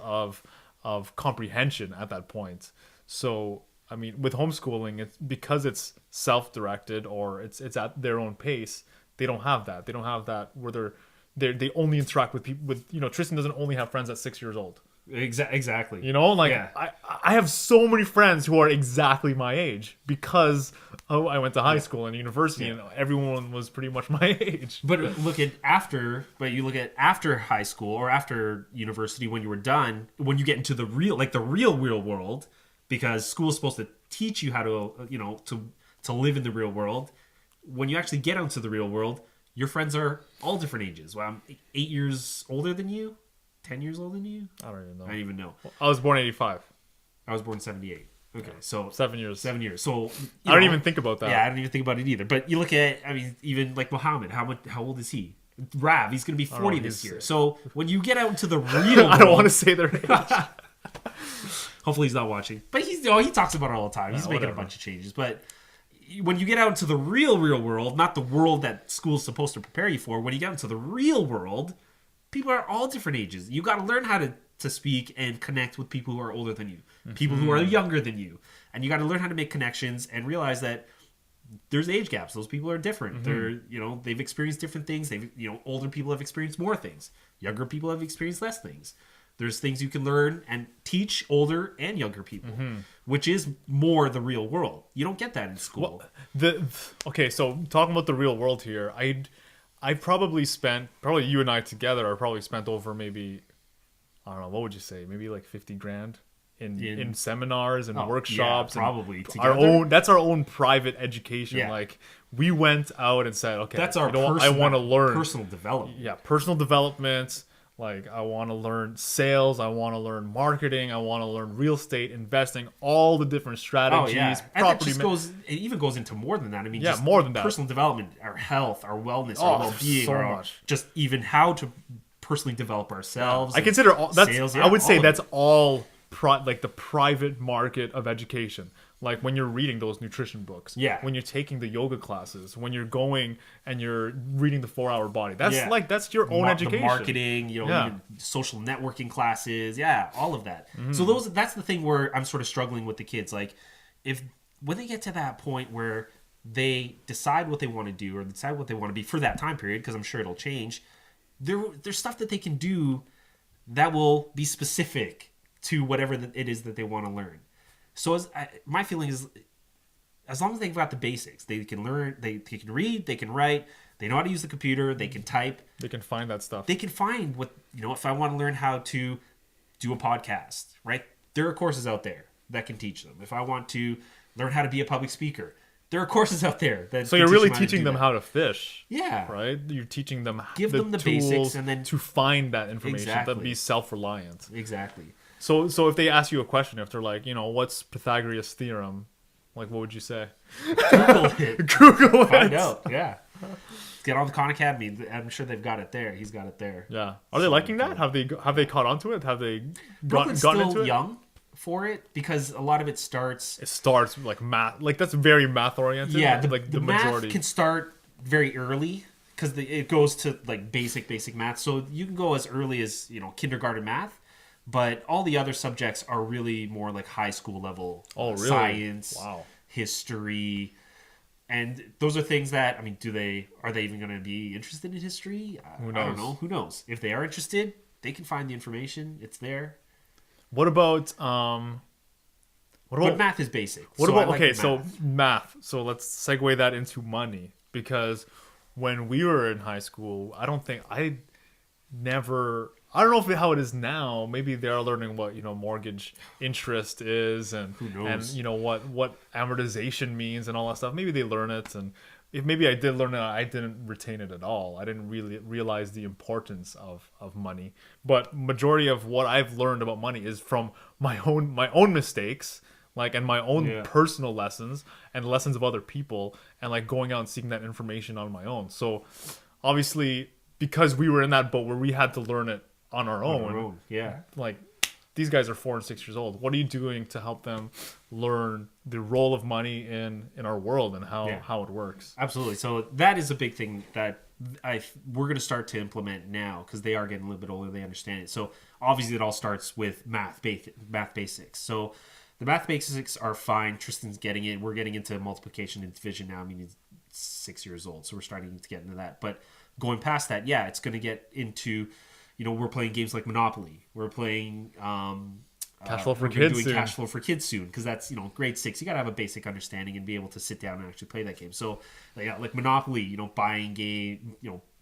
B: of comprehension at that point. So, I mean, with homeschooling, it's because it's self-directed or it's at their own pace. They don't have that. They don't have that where they only interact with people Tristan doesn't only have friends at 6 years old.
A: Exactly.
B: Yeah. I have so many friends who are exactly my age because I went to high school and university and everyone was pretty much my age.
A: But you look at after high school or after university when you were done, when you get into the real world, because school is supposed to teach you how to to live in the real world. When you actually get out into the real world, your friends are all different ages. Well, I'm 8 years older than you. 10 years older than you?
B: I don't even know.
A: I don't even know.
B: I was born 85.
A: I was born 78. Okay, so
B: 7 years.
A: 7 years. So
B: I don't even think about that.
A: Yeah, I don't even think about it either. But you look at, even like Muhammad, how old is he? Rav, he's going to be 40 this year. So when you get out into the real world,
B: I don't want to say their age.
A: Hopefully he's not watching. But he talks about it all the time. He's making a bunch of changes. But when you get out into the real world, not the world that school's supposed to prepare you for, when you get into the real world, people are all different ages. You got to learn how to speak and connect with people who are older than you, people who are younger than you. And you got to learn how to make connections and realize that there's age gaps. Those people are different. They're, they've experienced different things. Older people have experienced more things. Younger people have experienced less things. There's things you can learn and teach older and younger people, which is more the real world. You don't get that in school.
B: Okay, so talking about the real world here, I probably you and I together, probably spent over maybe, I don't know, what would you say? Maybe like 50 grand in seminars and workshops.
A: Yeah, probably.
B: And that's our own private education.
A: Yeah.
B: Like we went out and said, okay,
A: that's our
B: I want to learn
A: personal development.
B: Yeah, personal development. Like I want to learn sales, I want to learn marketing, I want to learn real estate, investing, all the different strategies.
A: Oh, yeah. And that just it even goes into more than that. I mean, just
B: more than that.
A: Personal development, our health, our wellness, our well-being,
B: so much.
A: Just even how to personally develop ourselves.
B: I consider
A: sales.
B: I would say that's all the private market of education. Like when you're reading those nutrition books, when you're taking the yoga classes, when you're going and you're reading the 4-Hour Body, that's your own education.
A: The marketing, even social networking classes, all of that. So that's the thing where I'm sort of struggling with the kids. Like when they get to that point where they decide what they want to do or decide what they want to be for that time period, because I'm sure it'll change. There's stuff that they can do that will be specific to whatever it is that they want to learn. So my feeling is, as long as they've got the basics, they can learn, they can read, they can write, they know how to use the computer, they can type.
B: They can find that stuff.
A: They can find if I want to learn how to do a podcast, right? There are courses out there. that can teach them. If I want to learn how to be a public speaker, there are courses out there that
B: So
A: can
B: you're really
A: teach
B: teaching them how to fish.
A: Yeah.
B: Right? You're teaching them
A: Give them the
B: tools
A: basics and then
B: to find that information,
A: Exactly.
B: to be self-reliant.
A: Exactly.
B: So if they ask you a question, if they're like, what's Pythagoras' theorem? Like, what would you say?
A: Google it.
B: Google it.
A: Find out. Yeah. Get on the Khan Academy. I'm sure they've got it there. He's got it there.
B: Yeah. Are they liking that? Have they caught onto it? Have they
A: Brooklyn's
B: gotten
A: still
B: into it?
A: young for it because a lot of it starts.
B: It starts like math. Like that's very math oriented.
A: Yeah,
B: like
A: the
B: majority
A: math can start very early because it goes to like basic math. So you can go as early as kindergarten math, but all the other subjects are really more like high school level.
B: Oh, really?
A: Science,
B: Wow.
A: history, and those are things that are they even going to be interested in history?
B: Who
A: I
B: knows?
A: don't know. Who knows? If they are interested, they can find the information. It's there.
B: What about
A: But math is basic.
B: What
A: so I
B: about
A: like
B: okay,
A: the
B: so
A: math.
B: math. So let's segue that into money because when we were in high school, I don't know how it is now. Maybe they're learning what mortgage interest is and
A: Who knows?
B: and what amortization means and all that stuff. Maybe they learn it, and if maybe I did learn it, I didn't retain it at all. I didn't really realize the importance of money. But majority of what I've learned about money is from my own mistakes, and my own personal lessons and lessons of other people, and like going out and seeking that information on my own. So obviously, because we were in that boat where we had to learn it on our own.
A: Yeah.
B: Like these guys are 4 and 6 years old. What are you doing to help them learn the role of money in our world and how it works?
A: Absolutely. So that is a big thing that we're going to start to implement now because they are getting a little bit older. They understand it. So obviously it all starts with math basics. So the math basics are fine. Tristan's getting it. We're getting into multiplication and division now. I mean, he's 6 years old, so we're starting to get into that. But going past that, it's going to get into, we're playing games like Monopoly. We're playing
B: Cash flow for
A: we're gonna
B: kids
A: be doing
B: soon.
A: cash flow for kids soon because that's grade 6. You got to have a basic understanding and be able to sit down and actually play that game. So like Monopoly, buying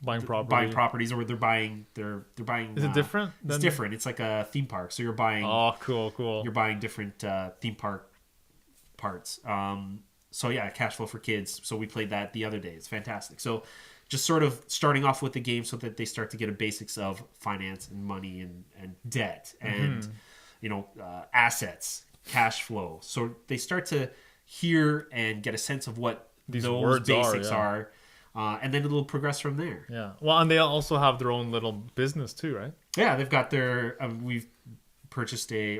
B: Buying
A: properties, or they're buying.
B: Is it different?
A: It's different. It's like a theme park. So you're buying.
B: Oh, cool.
A: You're buying different theme park parts. So cash flow for kids. So we played that the other day. It's fantastic. So just sort of starting off with the game so that they start to get a basics of finance and money and debt and assets, cash flow. So they start to hear and get a sense of what
B: These
A: those
B: words
A: basics
B: are.
A: And then it'll progress from there.
B: Yeah. Well, and they also have their own little business too, right?
A: Yeah, they've got their. They've purchased a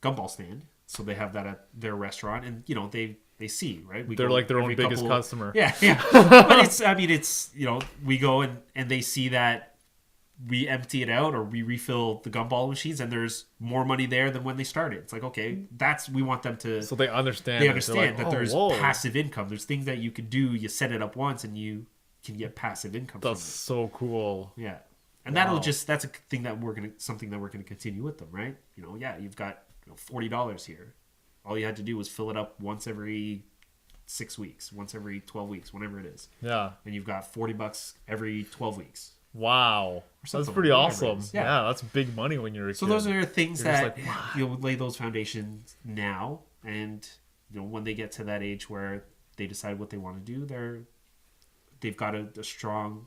A: gumball stand, so they have that at their restaurant, and they see, right.
B: They're like their own biggest customer.
A: Yeah. But it's we go and they see that we empty it out or we refill the gumball machines, and there's more money there than when they started. It's like, okay, we want them to.
B: So they understand.
A: They understand
B: like,
A: that there's
B: whoa.
A: passive income. There's things that you could do. You set it up once, and you can get passive income.
B: That's
A: from
B: so cool.
A: it. Yeah, and
B: Wow.
A: that's a thing that something that we're gonna continue with them, right? You've got $40 here. All you had to do was fill it up once every 6 weeks, once every 12 weeks, whenever it is.
B: Yeah.
A: And you've got $40 every 12 weeks.
B: Wow. That's
A: something
B: pretty
A: like whatever it
B: awesome.
A: is.
B: Yeah, that's big money when you're a
A: So
B: kid.
A: those are things
B: You're just
A: that
B: like, wow.
A: you'll lay those foundations now, and when they get to that age where they decide what they want to do, they've got a strong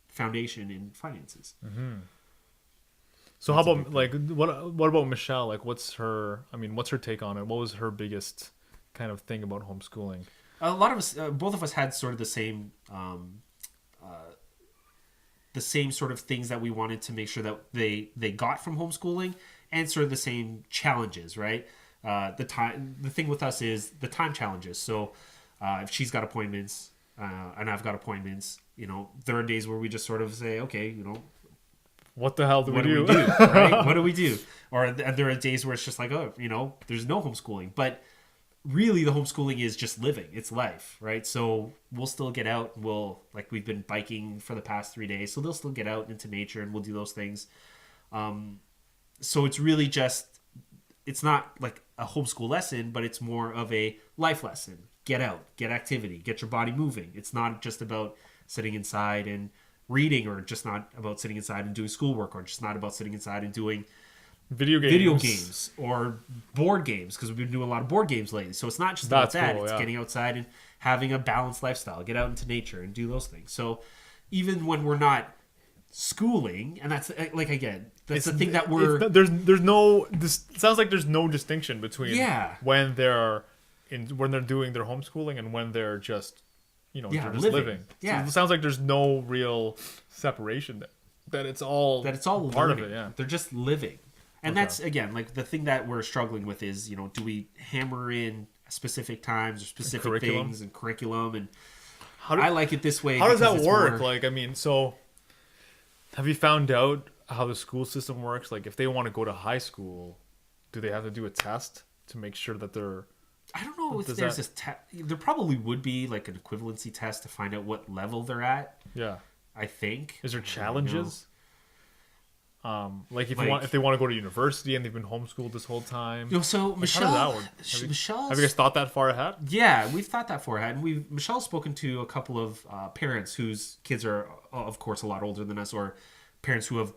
A: foundation in finances.
B: Mm-hmm. So how about what about Michelle? Like, what's her take on it? What was her biggest kind of thing about homeschooling?
A: A lot of us, both of us, had sort of the same sort of things that we wanted to make sure that they got from homeschooling, and sort of the same challenges, right? The thing with us is the time challenges. So if she's got appointments and I've got appointments, there are days where we just sort of say, okay,
B: What the hell do we do?
A: Right? What do we do? Or there are days where it's just like, there's no homeschooling. But really, the homeschooling is just living. It's life, right? So we'll still get out. We've been biking for the past 3 days, so they'll still get out into nature, and we'll do those things. So it's really just, it's not like a homeschool lesson, but it's more of a life lesson. Get out, get activity, get your body moving. It's not just about sitting inside and reading, or just not about sitting inside and doing schoolwork, or just not about sitting inside and doing
B: Video
A: games or board games, because we've been doing a lot of board games lately. So it's not just about that. It's getting outside and having a balanced lifestyle, get out into nature and do those things. So even when we're not schooling, and that's like, again, that's the thing that we're
B: there's no this sounds like there's no distinction between when they're doing their homeschooling and when they're just they're just living. So it sounds like there's no real separation there. That it's all part
A: learning.
B: of it. Yeah,
A: they're just living. And that's, again, like the thing that we're struggling with is, do we hammer in specific times or specific things and curriculum? And I like it this way.
B: How does that work? Like, I mean, so have you found out how the school system works? Like, if they want to go to high school, do they have to do a test to make sure that they're...
A: I don't know if there's this test. There probably would be like an equivalency test to find out what level they're at.
B: Yeah.
A: I think.
B: Is there challenges? Like if they want to go to university and they've been homeschooled this whole time.
A: So Michelle,
B: how does that work? Have you guys thought that far ahead?
A: Yeah, we've thought that far ahead, and Michelle's spoken to a couple of parents whose kids are, of course, a lot older than us, or parents who have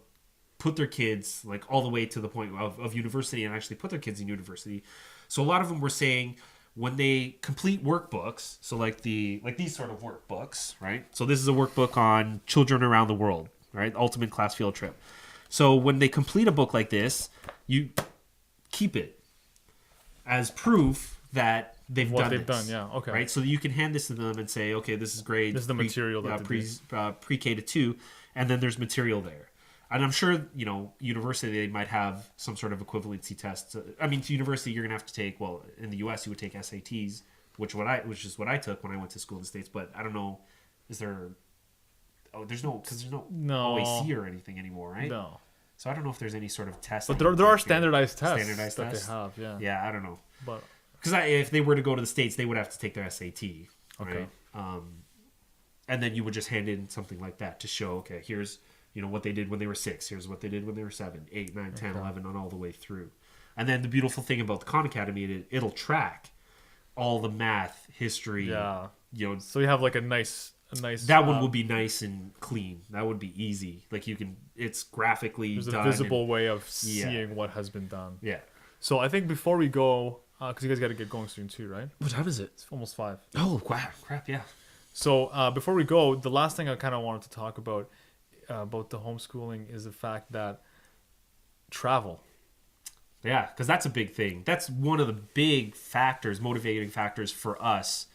A: put their kids like all the way to the point of university and actually put their kids in university. So a lot of them were saying when they complete workbooks, so like these sort of workbooks, right? So this is a workbook on children around the world, right? Ultimate class field trip. So when they complete a book like this, you keep it as proof that they've done.
B: Yeah, okay.
A: Right, so you can hand this to them and say, okay, this is grade.
B: This is the material that
A: pre-K to 2, and then there's material there. And I'm sure university they might have some sort of equivalency test. I mean, to university you're gonna have to take. Well, in the U.S. you would take SATs, which is what I took when I went to school in the States. But I don't know, is there? Oh, there's no OAC or anything anymore, right?
B: No.
A: So I don't know if there's any sort of test.
B: But there are standardized tests that they have, yeah.
A: Yeah, I don't know.
B: But
A: because if they were to go to the States, they would have to take their SAT, right?
B: Okay.
A: And then you would just hand in something like that to show, okay, here's what they did when they were 6. Here's what they did when they were 7, 8, 9, 10, 11, on all the way through. And then the beautiful thing about the Khan Academy, it'll track all the math, history.
B: Yeah. So you have like a nice.
A: That one will be nice and clean. That would be easy. Like it's graphically
B: done. There's a visible way of seeing what has been done.
A: Yeah.
B: So I think before we go, because you guys got to get going soon too, right?
A: What time is it?
B: It's almost 5.
A: Oh, crap, yeah.
B: So before we go, the last thing I kind of wanted to talk about the homeschooling is the fact that travel.
A: Yeah, because that's a big thing. That's one of the big factors, motivating factors for us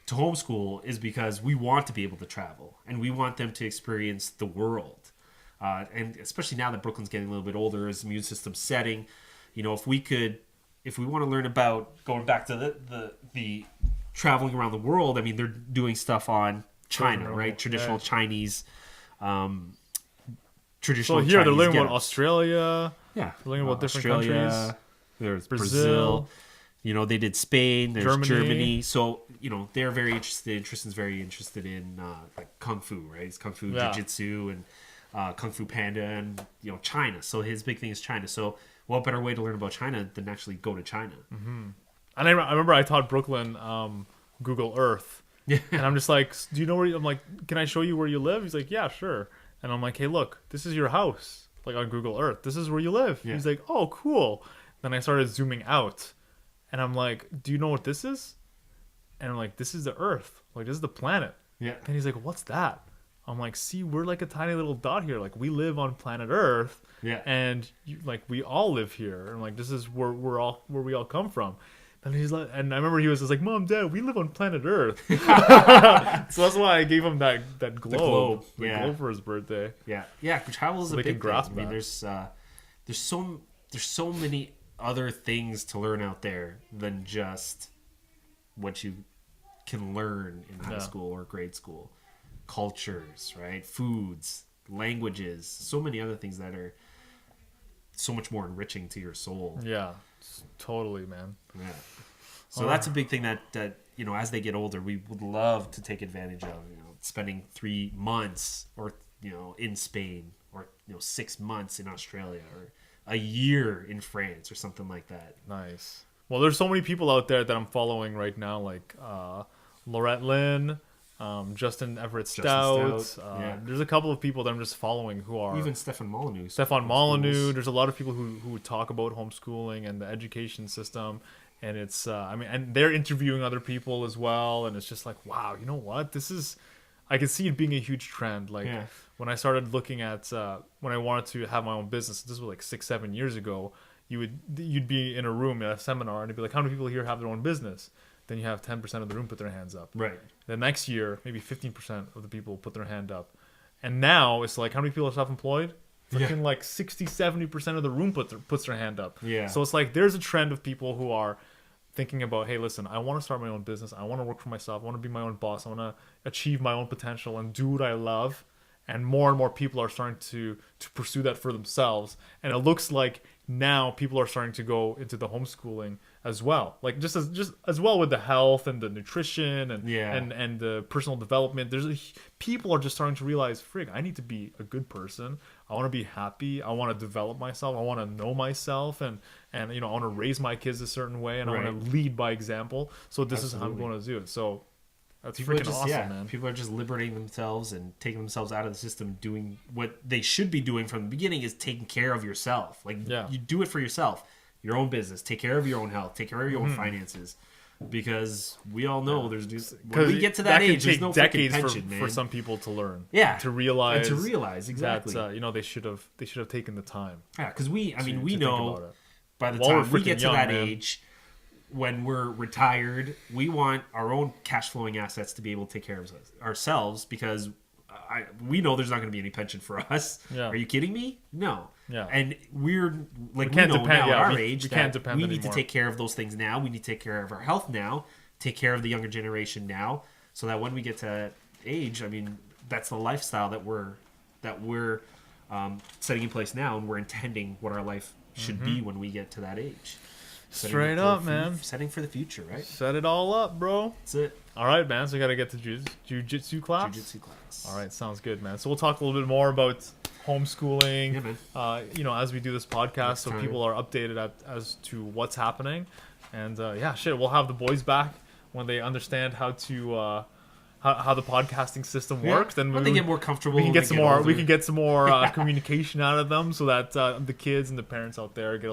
A: to homeschool, is because we want to be able to travel and we want them to experience the world. And especially now that Brooklyn's getting a little bit older, his immune system's setting, if we want to learn about going back to the traveling around the world, I mean, they're doing stuff on China, right? Traditional Chinese, traditional.
B: So here
A: Chinese
B: they're learning about Australia.
A: Yeah,
B: they're learning about different countries.
A: There's Brazil. They did Spain. There's Germany. So they're very interested. Tristan's very interested in like kung fu, right? It's kung fu, jiu-jitsu, and kung fu panda, and China. So his big thing is China. So what better way to learn about China than actually go to China?
B: Mm-hmm. And I remember I taught Brooklyn Google Earth.
A: Yeah.
B: And I'm just like, do you know where I'm like, can I show you where you live? He's like, yeah, sure. And I'm like, hey, look, this is your house, like on Google Earth. This is where you live. Yeah. He's like, oh, cool. Then I started zooming out. And I'm like, do you know what this is? And I'm like, this is the Earth. Like, this is the planet. Yeah. And he's like, what's that? I'm like, see, we're like a tiny little dot here. Like, we live on planet Earth. Yeah. And we all live here. And like, this is where we all come from. And he's like, and I remember he was just like, Mom, Dad, we live on planet Earth. So that's why I gave him that globe. The globe for his birthday.
A: Yeah. Yeah. Travel is a big thing. I mean, there's so many other things to learn out there than just what you can learn in high school or grade school. Cultures, right? Foods, languages, so many other things that are so much more enriching to your soul.
B: Yeah, totally, man.
A: Yeah. So that's a big thing that as they get older, we would love to take advantage of, spending 3 months or in Spain, or 6 months in Australia, or a year in France, or something like that.
B: Nice. Well, there's so many people out there that I'm following right now, like Laurette Lynn, Justin Everett
A: Justin
B: Stout.
A: Stout, yeah.
B: There's a couple of people that I'm just following who are
A: Even Stefan Molyneux.
B: Stefan Molyneux. There's a lot of people who talk about homeschooling and the education system, and it's and they're interviewing other people as well, and it's just like, wow, you know what? I can see it being a huge trend. Like when I started looking at when I wanted to have my own business, this was like 6-7 years ago. You'd be in a room at a seminar and it'd be like, how many people here have their own business? Then you have 10% of the room put their hands up.
A: Right.
B: The next year, maybe 15% of the people put their hand up. And now it's like, how many people are self-employed? Freaking like 60-70% of the room puts their hand up.
A: Yeah.
B: So it's like there's a trend of people who are thinking about, hey, listen, I want to start my own business. I want to work for myself. I want to be my own boss. I want to achieve my own potential and do what I love. And more people are starting to pursue that for themselves. And it looks like now people are starting to go into the homeschooling as well, like just as well with the health and the nutrition and the personal development. People are just starting to realize, frig, I need to be a good person. I want to be happy. I want to develop myself. I want to know myself, and I want to raise my kids a certain way, and I want to lead by example. So this is how I'm going to do it. So that's freaking awesome, man.
A: People are just liberating themselves and taking themselves out of the system, doing what they should be doing from the beginning, is taking care of yourself. Like you do it for yourself, your own business, take care of your own health, take care of your own finances, because we all know there's just when we get to that age, there's no decades pension,
B: for some people to learn, to
A: realize exactly.
B: That they should have taken the time.
A: Yeah, because we know by the time we get to that age, when we're retired, we want our own cash flowing assets to be able to take care of ourselves, because we know there's not going to be any pension for us. Yeah. Are you kidding me? No. Yeah. And we're like, we know now at our age that we need to take care of those things now. We need to take care of our health now, take care of the younger generation now, so that when we get to that age, I mean, that's the lifestyle that we're setting in place now, and we're intending what our life should be when we get to that age.
B: Straight up, man.
A: Setting for the future, right?
B: Set it all up, bro.
A: That's it.
B: All right, man. So we got to get to jiu-jitsu class?
A: Jiu-jitsu class.
B: All right, sounds good, man. So we'll talk a little bit more about homeschooling, as we do this podcast, so people are updated as to what's happening. And we'll have the boys back when they understand how to how the podcasting system works. Then
A: when they get more comfortable,
B: we can get some more. We can get some more communication out of them, so that the kids and the parents out there get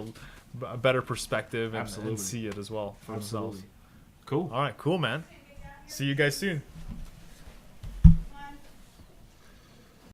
B: a better perspective and see it as well for themselves.
A: Cool.
B: All right, cool, man. See you guys soon.